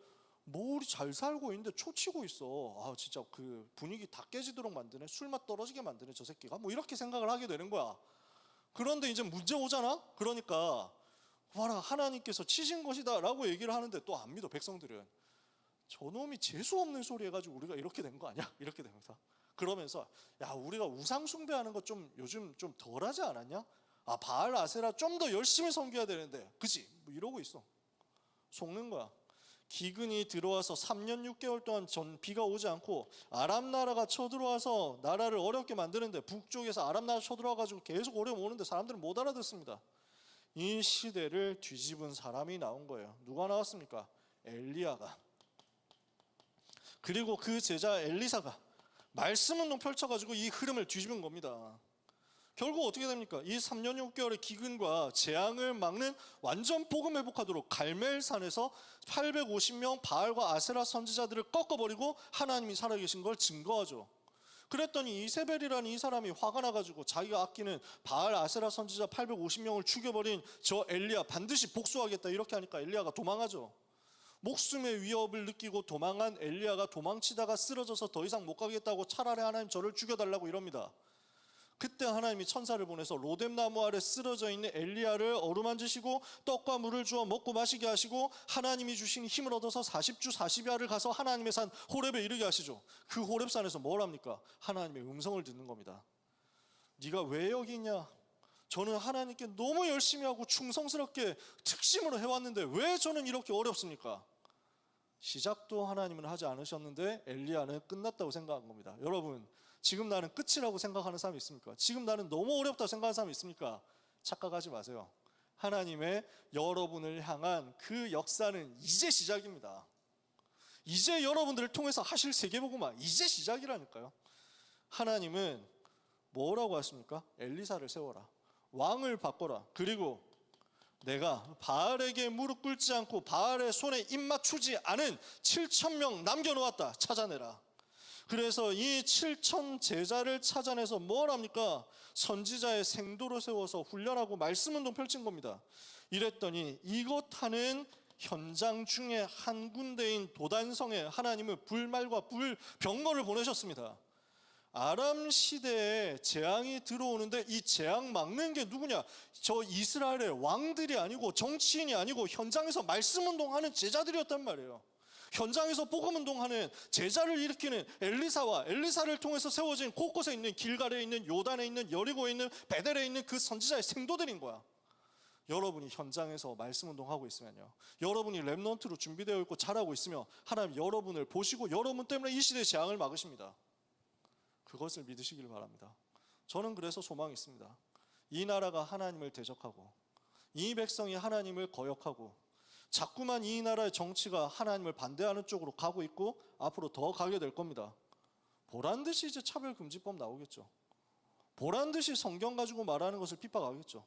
뭐 우리 잘 살고 있는데 초치고 있어. 진짜 그 분위기 다 깨지도록 만드네. 술맛 떨어지게 만드네 저 새끼가. 뭐 이렇게 생각을 하게 되는 거야. 그런데 이제 문제 오잖아. 그러니까 봐라, 하나님께서 치신 것이다 라고 얘기를 하는데 또 안 믿어. 백성들은 저놈이 재수없는 소리 해가지고 우리가 이렇게 된 거 아니야? 이렇게 되면서 그러면서, 야, 우리가 우상 숭배하는 거 좀 요즘 좀 덜하지 않았냐? 바알 아세라 좀 더 열심히 섬겨야 되는데, 그치? 뭐 이러고 있어. 속는 거야. 기근이 들어와서 3년 6개월 동안 비가 오지 않고 아람 나라가 쳐들어와서 나라를 어렵게 만드는데, 북쪽에서 아람 나라 쳐들어와가지고 계속 어려움 오는데 사람들은 못 알아듣습니다. 이 시대를 뒤집은 사람이 나온 거예요. 누가 나왔습니까? 엘리야가. 그리고 그 제자 엘리사가 말씀 운동 펼쳐가지고 이 흐름을 뒤집은 겁니다. 결국 어떻게 됩니까? 이 3년 6개월의 기근과 재앙을 막는 완전 복음 회복하도록 갈멜산에서 850명 바알과 아세라 선지자들을 꺾어버리고 하나님이 살아계신 걸 증거하죠. 그랬더니 이세벨이라는 이 사람이 화가 나가지고 자기가 아끼는 바알 아세라 선지자 850명을 죽여버린 저 엘리야 반드시 복수하겠다 이렇게 하니까 엘리야가 도망하죠. 목숨의 위협을 느끼고 도망한 엘리야가 도망치다가 쓰러져서 더 이상 못 가겠다고 차라리 하나님 저를 죽여달라고 이럽니다. 그때 하나님이 천사를 보내서 로뎀나무 아래 쓰러져 있는 엘리야를 어루만지시고 떡과 물을 주어 먹고 마시게 하시고, 하나님이 주신 힘을 얻어서 40주 40야를 가서 하나님의 산 호렙에 이르게 하시죠. 그 호렙산에서 뭘 합니까? 하나님의 음성을 듣는 겁니다. 네가 왜 여기 있냐? 저는 하나님께 너무 열심히 하고 충성스럽게 특심으로 해왔는데 왜 저는 이렇게 어렵습니까? 시작도 하나님은 하지 않으셨는데 엘리야는 끝났다고 생각한 겁니다. 여러분, 지금 나는 끝이라고 생각하는 사람이 있습니까? 지금 나는 너무 어렵다고 생각하는 사람이 있습니까? 착각하지 마세요. 하나님의 여러분을 향한 그 역사는 이제 시작입니다. 이제 여러분들을 통해서 하실 세계복음화 이제 시작이라니까요. 하나님은 뭐라고 하십니까? 엘리사를 세워라, 왕을 바꿔라, 그리고 내가 바알에게 무릎 꿇지 않고 바알의 손에 입 맞추지 않은 7,000명 남겨놓았다, 찾아내라. 그래서 이 7,000 제자를 찾아내서 뭘 합니까? 선지자의 생도로 세워서 훈련하고 말씀 운동 펼친 겁니다. 이랬더니 이곳 하는 현장 중에 한 군데인 도단성에 하나님은 불말과 불병거를 보내셨습니다. 아람 시대에 재앙이 들어오는데 이 재앙 막는 게 누구냐? 저 이스라엘의 왕들이 아니고 정치인이 아니고 현장에서 말씀 운동하는 제자들이었단 말이에요. 현장에서 복음 운동하는 제자를 일으키는 엘리사와 엘리사를 통해서 세워진 곳곳에 있는 길갈에 있는 요단에 있는 여리고에 있는 베델에 있는 그 선지자의 생도들인 거야. 여러분이 현장에서 말씀 운동하고 있으면요, 여러분이 렘넌트로 준비되어 있고 잘하고 있으면 하나님 여러분을 보시고 여러분 때문에 이 시대의 재앙을 막으십니다. 그것을 믿으시길 바랍니다. 저는 그래서 소망이 있습니다. 이 나라가 하나님을 대적하고 이 백성이 하나님을 거역하고 자꾸만 이 나라의 정치가 하나님을 반대하는 쪽으로 가고 있고 앞으로 더 가게 될 겁니다. 보란듯이 이제 차별금지법 나오겠죠. 보란듯이 성경 가지고 말하는 것을 핍박하겠죠.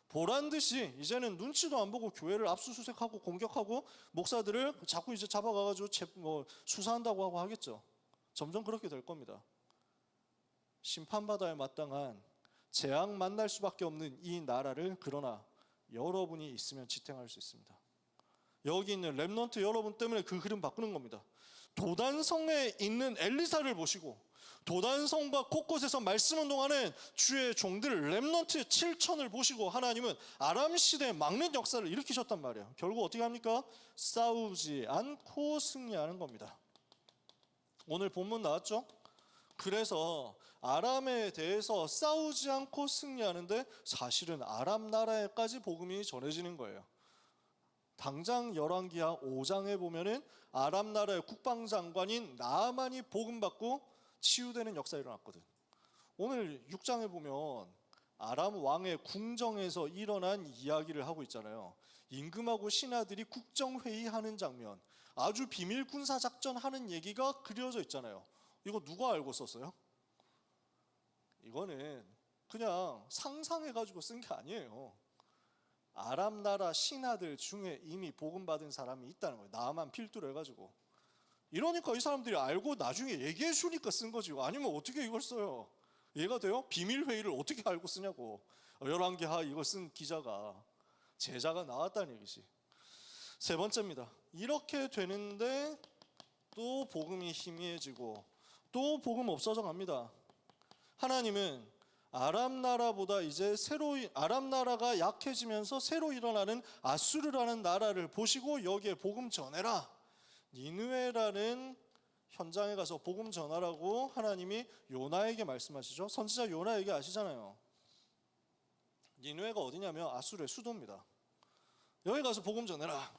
보란듯이 이제는 눈치도 안 보고 교회를 압수수색하고 공격하고 목사들을 자꾸 이제 잡아가가지고 수사한다고 하고 하겠죠. 점점 그렇게 될 겁니다. 심판받아야 마땅한 재앙 만날 수밖에 없는 이 나라를 그러나 여러분이 있으면 지탱할 수 있습니다. 여기 있는 렘넌트 여러분 때문에 그 흐름 바꾸는 겁니다. 도단성에 있는 엘리사를 보시고 도단성과 곳곳에서 말씀 운동하는 주의 종들 렘넌트 7천을 보시고 하나님은 아람 시대에 막는 역사를 일으키셨단 말이에요. 결국 어떻게 합니까? 싸우지 않고 승리하는 겁니다. 오늘 본문 나왔죠? 그래서 아람에 대해서 싸우지 않고 승리하는데 사실은 아람 나라에까지 복음이 전해지는 거예요. 당장 열왕기하 5장에 보면은 아람 나라의 국방장관인 나아만이 복음 받고 치유되는 역사가 일어났거든. 오늘 6장에 보면 아람 왕의 궁정에서 일어난 이야기를 하고 있잖아요. 임금하고 신하들이 국정회의하는 장면, 아주 비밀 군사작전 하는 얘기가 그려져 있잖아요. 이거 누가 알고 썼어요? 이거는 그냥 상상해가지고 쓴 게 아니에요. 아람 나라 신하들 중에 이미 복음 받은 사람이 있다는 거예요. 나만 필두로 해가지고. 이러니까 이 사람들이 알고 나중에 얘기해 주니까 쓴 거지. 아니면 어떻게 이걸 써요? 이해가 돼요? 비밀 회의를 어떻게 알고 쓰냐고. 열왕기하 이거 쓴 기자가 제자가 나왔다는 얘기지. 세 번째입니다. 이렇게 되는데 또 복음이 희미해지고 또 복음 없어져 갑니다. 하나님은 아람 나라보다 이제 아람 나라가 약해지면서 새로 일어나는 아수르라는 나라를 보시고 여기에 복음 전해라. 니느웨라는 현장에 가서 복음 전하라고 하나님이 요나에게 말씀하시죠. 선지자 요나에게 아시잖아요. 니느웨가 어디냐면 아수르의 수도입니다. 여기 가서 복음 전해라.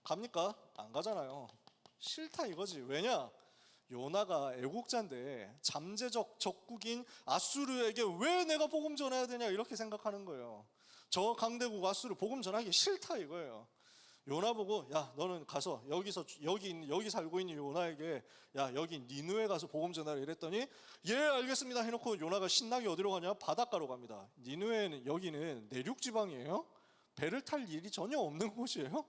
갑니까? 안 가잖아요. 싫다 이거지. 왜냐? 요나가 애국자인데 잠재적 적국인 아수르에게 왜 내가 복음 전해야 되냐 이렇게 생각하는 거예요. 저 강대국 아수르 복음 전하기 싫다 이거예요. 요나 보고 야 너는 가서 여기 살고 있는 요나에게 야 여기 니느웨 가서 복음 전하라 이랬더니 예 알겠습니다 해놓고 요나가 신나게 어디로 가냐? 바닷가로 갑니다. 니느웨는 여기는 내륙 지방이에요. 배를 탈 일이 전혀 없는 곳이에요.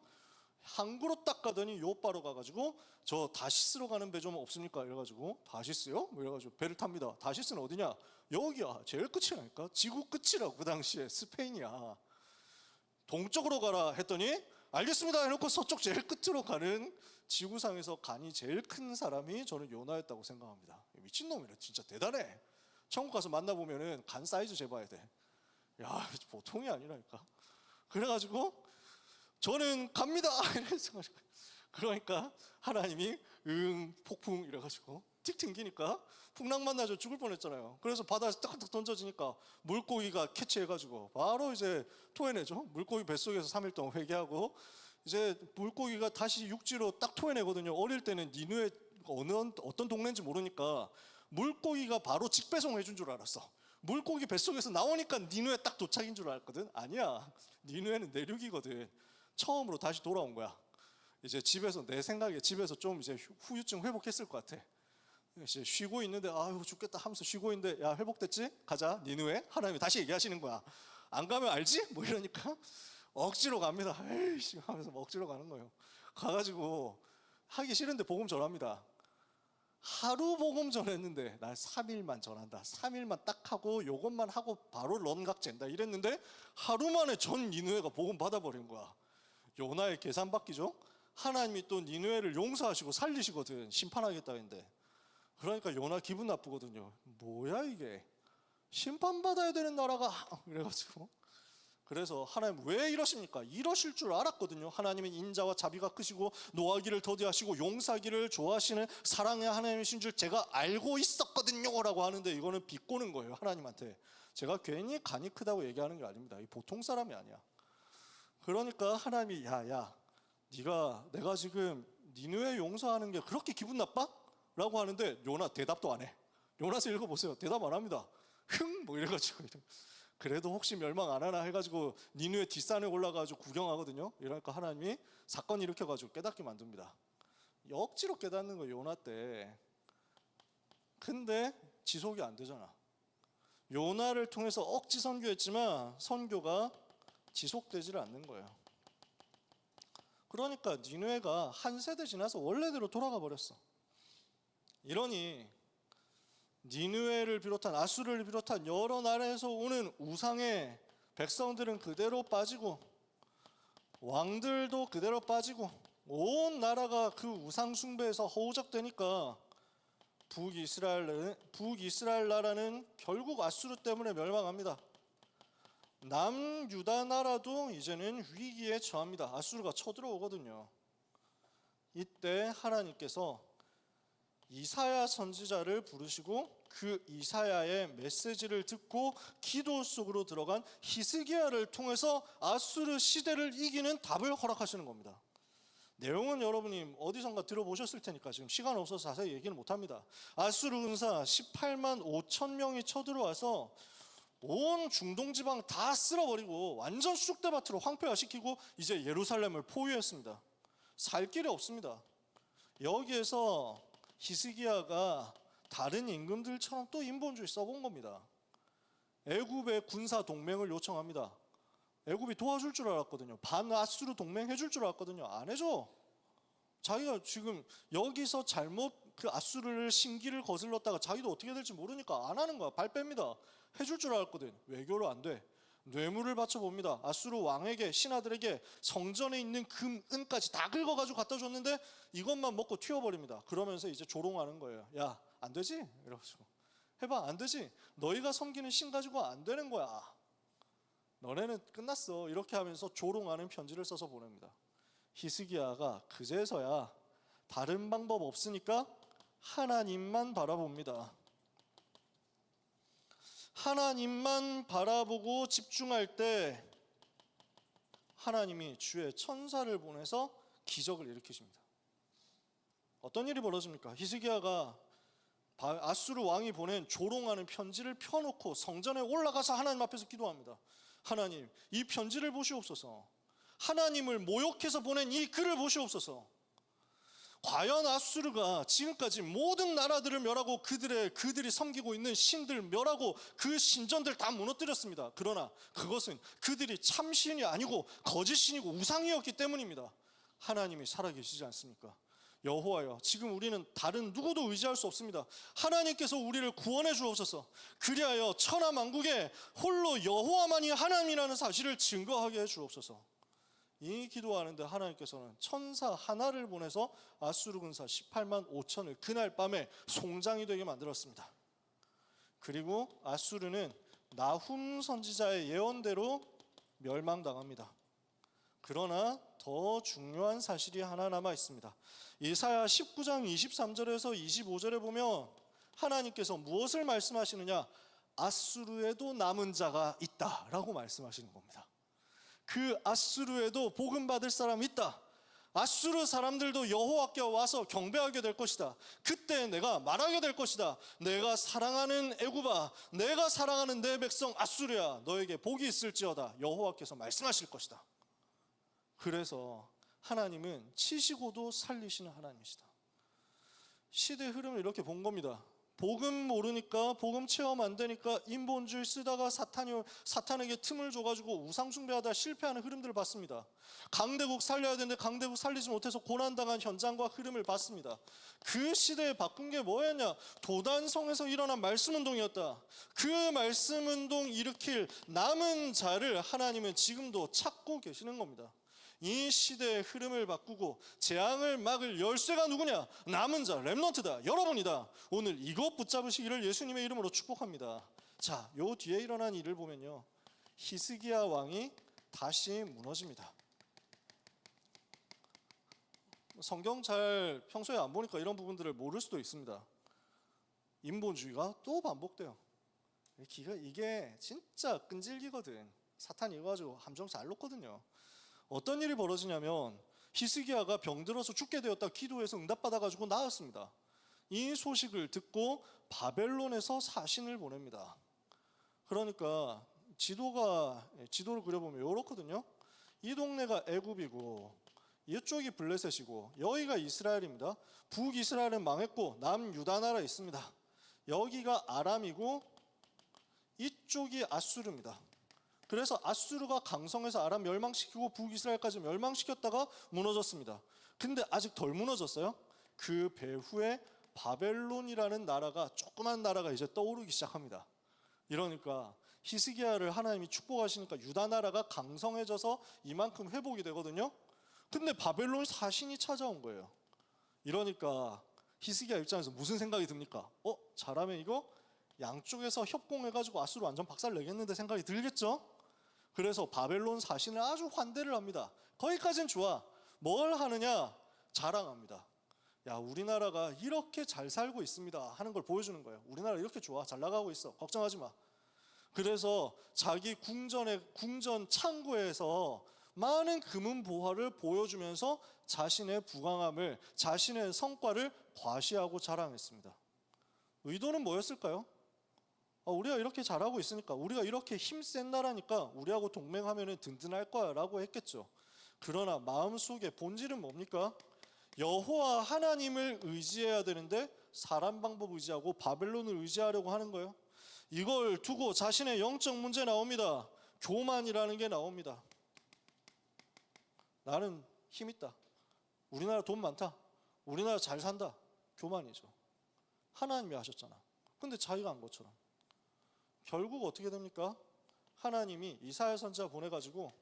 항구로 딱 가더니 요바로 가가지고 저 다시스로 가는 배 좀 없습니까? 이래가지고 다시스요? 뭐 이래가지고 배를 탑니다. 다시스는 어디냐? 여기야 제일 끝이라니까. 지구 끝이라고. 그 당시에 스페인이야. 동쪽으로 가라 했더니 알겠습니다 해놓고 서쪽 제일 끝으로 가는 지구상에서 간이 제일 큰 사람이 저는 요나였다고 생각합니다. 미친놈이래. 진짜 대단해. 천국 가서 만나보면은 간 사이즈 재봐야 돼. 야 보통이 아니라니까. 그래가지고 저는 갑니다. 그러니까 하나님이 폭풍 이래가지고 틱 튕기니까 풍랑만 나죠. 죽을 뻔했잖아요. 그래서 바다에서 딱 던져지니까 물고기가 캐치해가지고 바로 이제 토해내죠. 물고기 뱃속에서 3일 동안 회개하고 이제 물고기가 다시 육지로 딱 토해내거든요. 어릴 때는 니느웨 어떤 동네인지 모르니까 물고기가 바로 직배송해 준 줄 알았어. 물고기 뱃속에서 나오니까 니느웨 딱 도착인 줄 알았거든. 아니야. 니느웨는 내륙이거든. 처음으로 다시 돌아온 거야. 이제 집에서 내 생각에 집에서 좀 이제 후유증 회복했을 것 같아. 이제 쉬고 있는데 아유 죽겠다 하면서 쉬고 있는데 야 회복됐지? 가자 니느웨. 하나님이 다시 얘기하시는 거야. 안 가면 알지? 뭐 이러니까 억지로 갑니다. 에이씨 하면서 억지로 가는 거예요. 가가지고 하기 싫은데 복음 전합니다. 하루 복음 전했는데 난 3일만 전한다. 3일만 딱 하고 요것만 하고 바로 런각 잰다 이랬는데 하루 만에 전 니느웨가 복음 받아버린 거야. 요나의 계산 바뀌죠? 하나님이 또 니느웨를 용서하시고 살리시거든. 심판하겠다 했는데. 그러니까 요나 기분 나쁘거든요. 뭐야 이게. 심판받아야 되는 나라가 그래가지고 그래서 하나님 왜 이러십니까? 이러실 줄 알았거든요. 하나님은 인자와 자비가 크시고 노하기를 더디하시고 용서하기를 좋아하시는 사랑의 하나님이신 줄 제가 알고 있었거든요 라고 하는데, 이거는 비꼬는 거예요, 하나님한테. 제가 괜히 간이 크다고 얘기하는 게 아닙니다. 이 보통 사람이 아니야. 그러니까 하나님이 야 내가 지금 니느웨 용서하는 게 그렇게 기분 나빠? 라고 하는데 요나 대답도 안 해. 요나서 읽어보세요. 대답 안 합니다. 뭐 이래가지고 그래도 혹시 멸망 안 하나 해가지고 니느웨 뒷산에 올라가가지고 구경하거든요. 이러니까 하나님이 사건 일으켜가지고 깨닫게 만듭니다. 억지로 깨닫는 거예요, 요나 때. 근데 지속이 안 되잖아. 요나를 통해서 억지 선교했지만 선교가 지속되지를 않는 거예요. 그러니까 니느웨가 한 세대 지나서 원래대로 돌아가 버렸어. 이러니 니느웨를 비롯한 아수르를 비롯한 여러 나라에서 오는 우상의 백성들은 그대로 빠지고 왕들도 그대로 빠지고 온 나라가 그 우상 숭배에서 허우적대니까 북이스라엘 나라는 결국 아수르 때문에 멸망합니다. 남유다 나라도 이제는 위기에 처합니다. 아수르가 쳐들어오거든요. 이때 하나님께서 이사야 선지자를 부르시고 그 이사야의 메시지를 듣고 기도 속으로 들어간 히스기야를 통해서 아수르 시대를 이기는 답을 허락하시는 겁니다. 내용은 여러분이 어디선가 들어보셨을 테니까 지금 시간 없어서 자세히 얘기는 못합니다. 아수르 군사 18만 5천 명이 쳐들어와서 온 중동 지방 다 쓸어버리고 완전 쑥대밭으로 황폐화시키고 이제 예루살렘을 포위했습니다. 살 길이 없습니다. 여기에서 히스기야가 다른 임금들처럼 또 인본주의 써본 겁니다. 애굽의 군사 동맹을 요청합니다. 애굽이 도와줄 줄 알았거든요. 반아수르 동맹 해줄 줄 알았거든요. 안 해줘. 자기가 지금 여기서 잘못 그 아수르를 신기를 거슬렀다가 자기도 어떻게 될지 모르니까 안 하는 거야. 발 뺍니다. 해줄 줄 알았거든. 외교로 안 돼. 뇌물을 바쳐봅니다. 아수르 왕에게, 신하들에게 성전에 있는 금, 은까지 다 긁어가지고 갖다 줬는데 이것만 먹고 튀어버립니다. 그러면서 이제 조롱하는 거예요. 야, 안 되지? 이러면서 해봐, 안 되지? 너희가 섬기는 신 가지고 안 되는 거야. 너네는 끝났어. 이렇게 하면서 조롱하는 편지를 써서 보냅니다. 히스기야가 그제서야 다른 방법 없으니까 하나님만 바라봅니다. 하나님만 바라보고 집중할 때 하나님이 주의 천사를 보내서 기적을 일으키십니다. 어떤 일이 벌어집니까? 히스기야가 아수르 왕이 보낸 조롱하는 편지를 펴놓고 성전에 올라가서 하나님 앞에서 기도합니다. 하나님, 이 편지를 보시옵소서. 하나님을 모욕해서 보낸 이 글을 보시옵소서. 과연 아수르가 지금까지 모든 나라들을 멸하고 그들이 섬기고 있는 신들 멸하고 그 신전들 다 무너뜨렸습니다. 그러나 그것은 그들이 참신이 아니고 거짓신이고 우상이었기 때문입니다. 하나님이 살아계시지 않습니까? 여호와여, 지금 우리는 다른 누구도 의지할 수 없습니다. 하나님께서 우리를 구원해 주옵소서. 그리하여 천하 만국에 홀로 여호와만이 하나님이라는 사실을 증거하게 해 주옵소서. 이 기도하는데 하나님께서는 천사 하나를 보내서 아수르 군사 18만 5천을 그날 밤에 송장이 되게 만들었습니다. 그리고 아수르는 나훔 선지자의 예언대로 멸망당합니다. 그러나 더 중요한 사실이 하나 남아 있습니다. 이사야 19장 23절에서 25절에 보면 하나님께서 무엇을 말씀하시느냐? 아수르에도 남은 자가 있다라고 말씀하시는 겁니다. 그 아수르에도 복음 받을 사람이 있다. 아수르 사람들도 여호와께 와서 경배하게 될 것이다. 그때 내가 말하게 될 것이다. 내가 사랑하는 애굽아, 내가 사랑하는 내 백성 아수르야, 너에게 복이 있을지어다. 여호와께서 말씀하실 것이다. 그래서 하나님은 치시고도 살리시는 하나님이시다. 시대 흐름을 이렇게 본 겁니다. 복음 모르니까, 복음 체험 안 되니까 인본주의 쓰다가 사탄에게 틈을 줘가지고 우상숭배하다 실패하는 흐름들을 봤습니다. 강대국 살려야 되는데 강대국 살리지 못해서 고난당한 현장과 흐름을 봤습니다. 그 시대에 바꾼 게 뭐였냐? 도단성에서 일어난 말씀운동이었다. 그 말씀운동 일으킬 남은 자를 하나님은 지금도 찾고 계시는 겁니다. 이 시대의 흐름을 바꾸고 재앙을 막을 열쇠가 누구냐? 남은 자, 렘넌트다. 여러분이다. 오늘 이것 붙잡으시기를 예수님의 이름으로 축복합니다. 자, 요 뒤에 일어난 일을 보면요, 히스기야 왕이 다시 무너집니다. 성경 잘 평소에 안 보니까 이런 부분들을 모를 수도 있습니다. 인본주의가 또 반복돼요. 이게 진짜 끈질기거든. 사탄이 이거 가지고 함정 잘 놓거든요. 어떤 일이 벌어지냐면 히스기야가 병들어서 죽게 되었다 기도해서 응답받아가지고 나았습니다. 이 소식을 듣고 바벨론에서 사신을 보냅니다. 그러니까 지도를 그려보면 이렇거든요. 이 동네가 애굽이고 이쪽이 블레셋이고 여기가 이스라엘입니다. 북이스라엘은 망했고 남유다 나라 있습니다. 여기가 아람이고 이쪽이 아수르입니다. 그래서 아수르가 강성해서 아람 멸망시키고 북이스라엘까지 멸망시켰다가 무너졌습니다. 근데 아직 덜 무너졌어요. 그 배후에 바벨론이라는 나라가, 조그만 나라가 이제 떠오르기 시작합니다. 이러니까 히스기야를 하나님이 축복하시니까 유다 나라가 강성해져서 이만큼 회복이 되거든요. 근데 바벨론 사신이 찾아온 거예요. 이러니까 히스기야 입장에서 무슨 생각이 듭니까? 잘하면 이거 양쪽에서 협공해가지고 아수르 완전 박살 내겠는데 생각이 들겠죠? 그래서 바벨론 사신을 아주 환대를 합니다. 거기까지는 좋아. 뭘 하느냐? 자랑합니다. 야, 우리나라가 이렇게 잘 살고 있습니다 하는 걸 보여주는 거예요. 우리나라 이렇게 좋아, 잘 나가고 있어, 걱정하지 마. 그래서 자기 궁전 창고에서 많은 금은 보화를 보여주면서 자신의 부강함을, 자신의 성과를 과시하고 자랑했습니다. 의도는 뭐였을까요? 우리가 이렇게 잘하고 있으니까, 우리가 이렇게 힘센 나라니까 우리하고 동맹하면 든든할 거야 라고 했겠죠. 그러나 마음속의 본질은 뭡니까? 여호와 하나님을 의지해야 되는데 사람 방법 의지하고 바벨론을 의지하려고 하는 거예요. 이걸 두고 자신의 영적 문제 나옵니다. 교만이라는 게 나옵니다. 나는 힘 있다, 우리나라 돈 많다, 우리나라 잘 산다. 교만이죠. 하나님이 하셨잖아. 근데 자기가 한 것처럼. 결국 어떻게 됩니까? 하나님이 이사야 선지자 보내가지고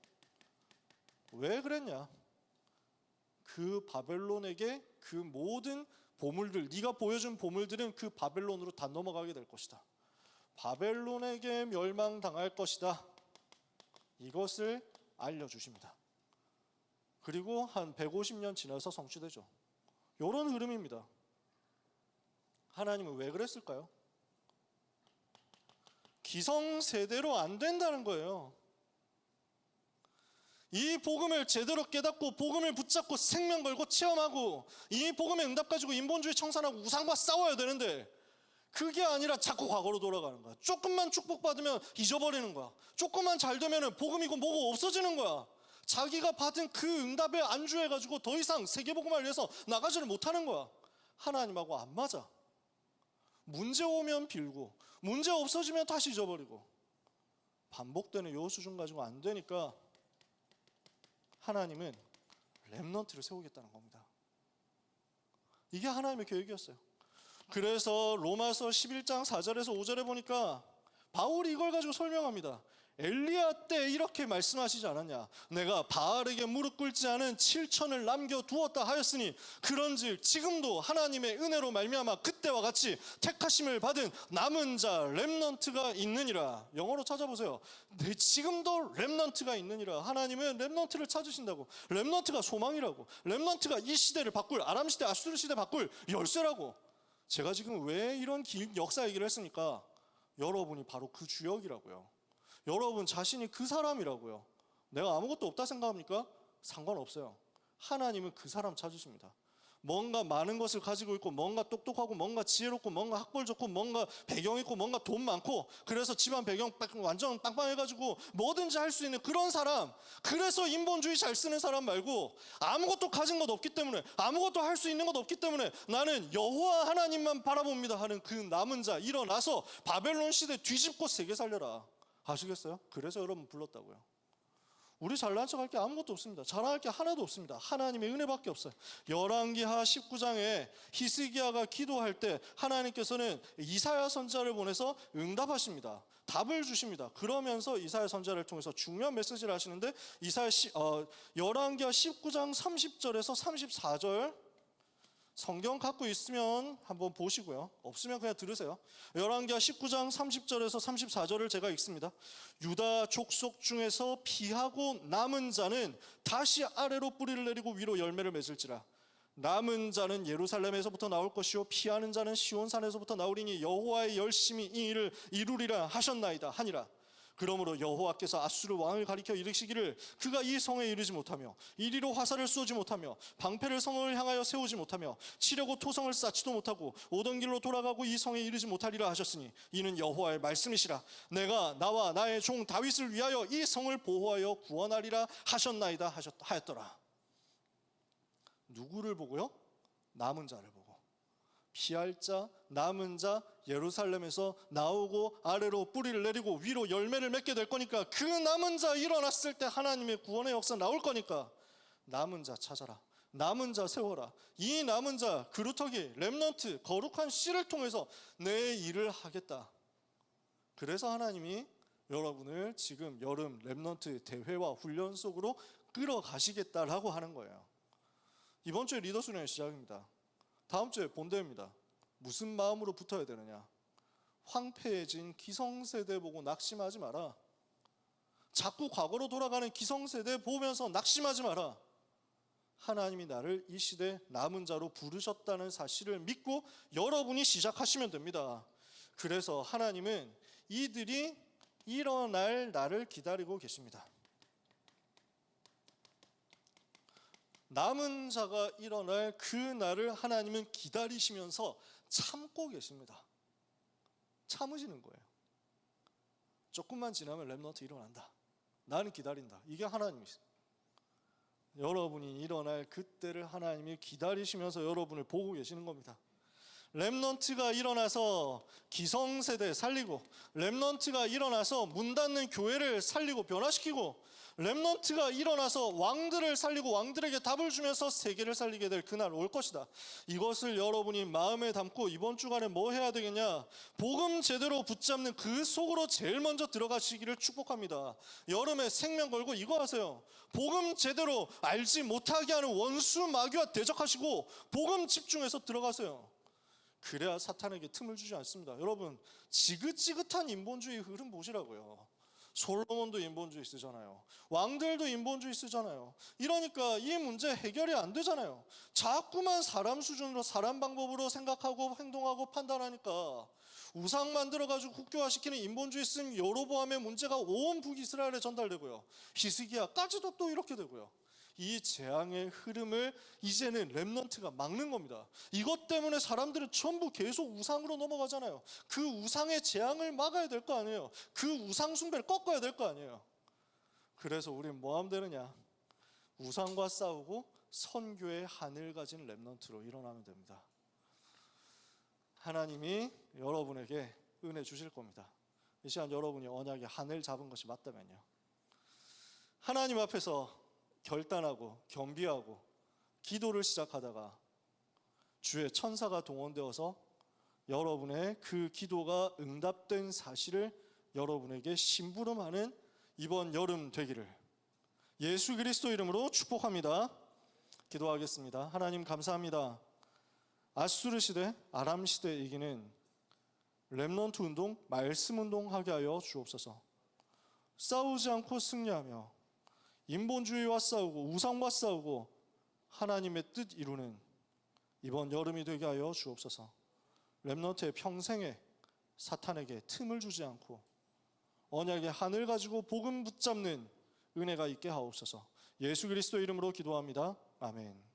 왜 그랬냐? 그 바벨론에게 그 모든 보물들, 네가 보여준 보물들은 그 바벨론으로 다 넘어가게 될 것이다. 바벨론에게 멸망당할 것이다. 이것을 알려주십니다. 그리고 한 150년 지나서 성취되죠. 이런 흐름입니다. 하나님은 왜 그랬을까요? 기성세대로 안 된다는 거예요. 이 복음을 제대로 깨닫고 복음을 붙잡고 생명 걸고 체험하고 이 복음의 응답 가지고 인본주의 청산하고 우상과 싸워야 되는데 그게 아니라 자꾸 과거로 돌아가는 거야. 조금만 축복받으면 잊어버리는 거야. 조금만 잘 되면 복음이고 뭐고 없어지는 거야. 자기가 받은 그 응답에 안주해가지고 더 이상 세계복음을 위해서 나가지를 못하는 거야. 하나님하고 안 맞아. 문제 오면 빌고 문제 없어지면 다시 잊어버리고 반복되는 요 수준 가지고 안 되니까 하나님은 렘넌트를 세우겠다는 겁니다. 이게 하나님의 계획이었어요. 그래서 로마서 11장 4절에서 5절에 보니까 바울이 이걸 가지고 설명합니다. 엘리야 때 이렇게 말씀하시지 않았냐? 내가 바알에게 무릎 꿇지 않은 7천을 남겨두었다 하였으니 그런즉 지금도 하나님의 은혜로 말미암아 그때와 같이 택하심을 받은 남은 자 렘넌트가 있느니라. 영어로 찾아보세요. 지금도 렘넌트가 있느니라. 하나님은 렘넌트를 찾으신다고. 렘넌트가 소망이라고. 렘넌트가 이 시대를 바꿀, 아람 시대, 아수르 시대 바꿀 열쇠라고. 제가 지금 왜 이런 긴 역사 얘기를 했습니까? 여러분이 바로 그 주역이라고요. 여러분 자신이 그 사람이라고요. 내가 아무것도 없다 생각합니까? 상관없어요. 하나님은 그 사람 찾으십니다. 뭔가 많은 것을 가지고 있고 뭔가 똑똑하고 뭔가 지혜롭고 뭔가 학벌 좋고 뭔가 배경 있고 뭔가 돈 많고 그래서 집안 배경 완전 빵빵해가지고 뭐든지 할 수 있는 그런 사람. 그래서 인본주의 잘 쓰는 사람 말고 아무것도 가진 것 없기 때문에 아무것도 할 수 있는 것 없기 때문에 나는 여호와 하나님만 바라봅니다 하는 그 남은 자 일어나서 바벨론 시대 뒤집고 세계 살려라. 아시겠어요? 그래서 여러분 불렀다고요. 우리 잘난 척할 게 아무것도 없습니다. 자랑할 게 하나도 없습니다. 하나님의 은혜밖에 없어요. 열왕기하 19장에 히스기야가 기도할 때 하나님께서는 이사야 선지자를 보내서 응답하십니다. 답을 주십니다. 그러면서 이사야 선지자를 통해서 중요한 메시지를 하시는데 열왕기하 19장 30절에서 34절 성경 갖고 있으면 한번 보시고요. 없으면 그냥 들으세요. 열왕기하 19장 30절에서 34절을 제가 읽습니다. 유다 족속 중에서 피하고 남은 자는 다시 아래로 뿌리를 내리고 위로 열매를 맺을지라. 남은 자는 예루살렘에서부터 나올 것이요 피하는 자는 시온산에서부터 나오리니 여호와의 열심히 이 일을 이루리라 하셨나이다 하니라. 그러므로 여호와께서 아수르 왕을 가리켜 이르시기를 그가 이 성에 이르지 못하며 이리로 화살을 쏘지 못하며 방패를 성을 향하여 세우지 못하며 치려고 토성을 쌓지도 못하고 오던 길로 돌아가고 이 성에 이르지 못하리라 하셨으니 이는 여호와의 말씀이시라. 내가 나와 나의 종 다윗을 위하여 이 성을 보호하여 구원하리라 하셨나이다 하였더라. 누구를 보고요? 남은 자를 보고. 피할 자, 남은 자, 예루살렘에서 나오고 아래로 뿌리를 내리고 위로 열매를 맺게 될 거니까 그 남은 자 일어났을 때 하나님의 구원의 역사 나올 거니까 남은 자 찾아라. 남은 자 세워라. 이 남은 자 그루터기, 렘넌트, 거룩한 씨를 통해서 내 일을 하겠다. 그래서 하나님이 여러분을 지금 여름 렘넌트 대회와 훈련 속으로 끌어가시겠다라고 하는 거예요. 이번 주에 리더 수련의 시작입니다. 다음 주에 본대입니다. 무슨 마음으로 붙어야 되느냐? 황폐해진 기성세대 보고 낙심하지 마라. 자꾸 과거로 돌아가는 기성세대 보면서 낙심하지 마라. 하나님이 나를 이 시대 남은 자로 부르셨다는 사실을 믿고 여러분이 시작하시면 됩니다. 그래서 하나님은 이들이 일어날 날을 기다리고 계십니다. 남은 자가 일어날 그 날을 하나님은 기다리시면서 참고 계십니다. 참으시는 거예요. 조금만 지나면 렘넌트 일어난다. 나는 기다린다. 이게 하나님이세요. 여러분이 일어날 그때를 하나님이 기다리시면서 여러분을 보고 계시는 겁니다. 렘넌트가 일어나서 기성세대 살리고, 렘넌트가 일어나서 문 닫는 교회를 살리고 변화시키고, 렘넌트가 일어나서 왕들을 살리고 왕들에게 답을 주면서 세계를 살리게 될 그날 올 것이다. 이것을 여러분이 마음에 담고 이번 주간에 뭐 해야 되겠냐? 복음 제대로 붙잡는 그 속으로 제일 먼저 들어가시기를 축복합니다. 여름에 생명 걸고 이거 하세요. 복음 제대로 알지 못하게 하는 원수 마귀와 대적하시고 복음 집중해서 들어가세요. 그래야 사탄에게 틈을 주지 않습니다. 여러분, 지긋지긋한 인본주의 흐름 보시라고요. 솔로몬도 인본주의 쓰잖아요. 왕들도 인본주의 쓰잖아요. 이러니까 이 문제 해결이 안 되잖아요. 자꾸만 사람 수준으로 사람 방법으로 생각하고 행동하고 판단하니까 우상 만들어가지고 국교화시키는 인본주의 쓴 여로보암의 문제가 온 북이스라엘에 전달되고요. 히스기야까지도 또 이렇게 되고요. 이 재앙의 흐름을 이제는 렘넌트가 막는 겁니다. 이것 때문에 사람들은 전부 계속 우상으로 넘어가잖아요. 그 우상의 재앙을 막아야 될 거 아니에요. 그 우상 숭배를 꺾어야 될 거 아니에요. 그래서 우리는 뭐 하면 되느냐? 우상과 싸우고 선교의 하늘 가진 렘넌트로 일어나면 됩니다. 하나님이 여러분에게 은혜 주실 겁니다. 이 시간 여러분이 언약의 하늘 잡은 것이 맞다면요, 하나님 앞에서 결단하고 겸비하고 기도를 시작하다가 주의 천사가 동원되어서 여러분의 그 기도가 응답된 사실을 여러분에게 심부름하는 이번 여름 되기를 예수 그리스도 이름으로 축복합니다. 기도하겠습니다. 하나님 감사합니다. 아수르 시대, 아람 시대 이기는 렘넌트 운동, 말씀 운동 하게 하여 주옵소서. 싸우지 않고 승리하며 인본주의와 싸우고 우상과 싸우고 하나님의 뜻 이루는 이번 여름이 되게 하여 주옵소서. 렘넌트의 평생에 사탄에게 틈을 주지 않고 언약의 하늘 가지고 복음 붙잡는 은혜가 있게 하옵소서. 예수 그리스도 이름으로 기도합니다. 아멘.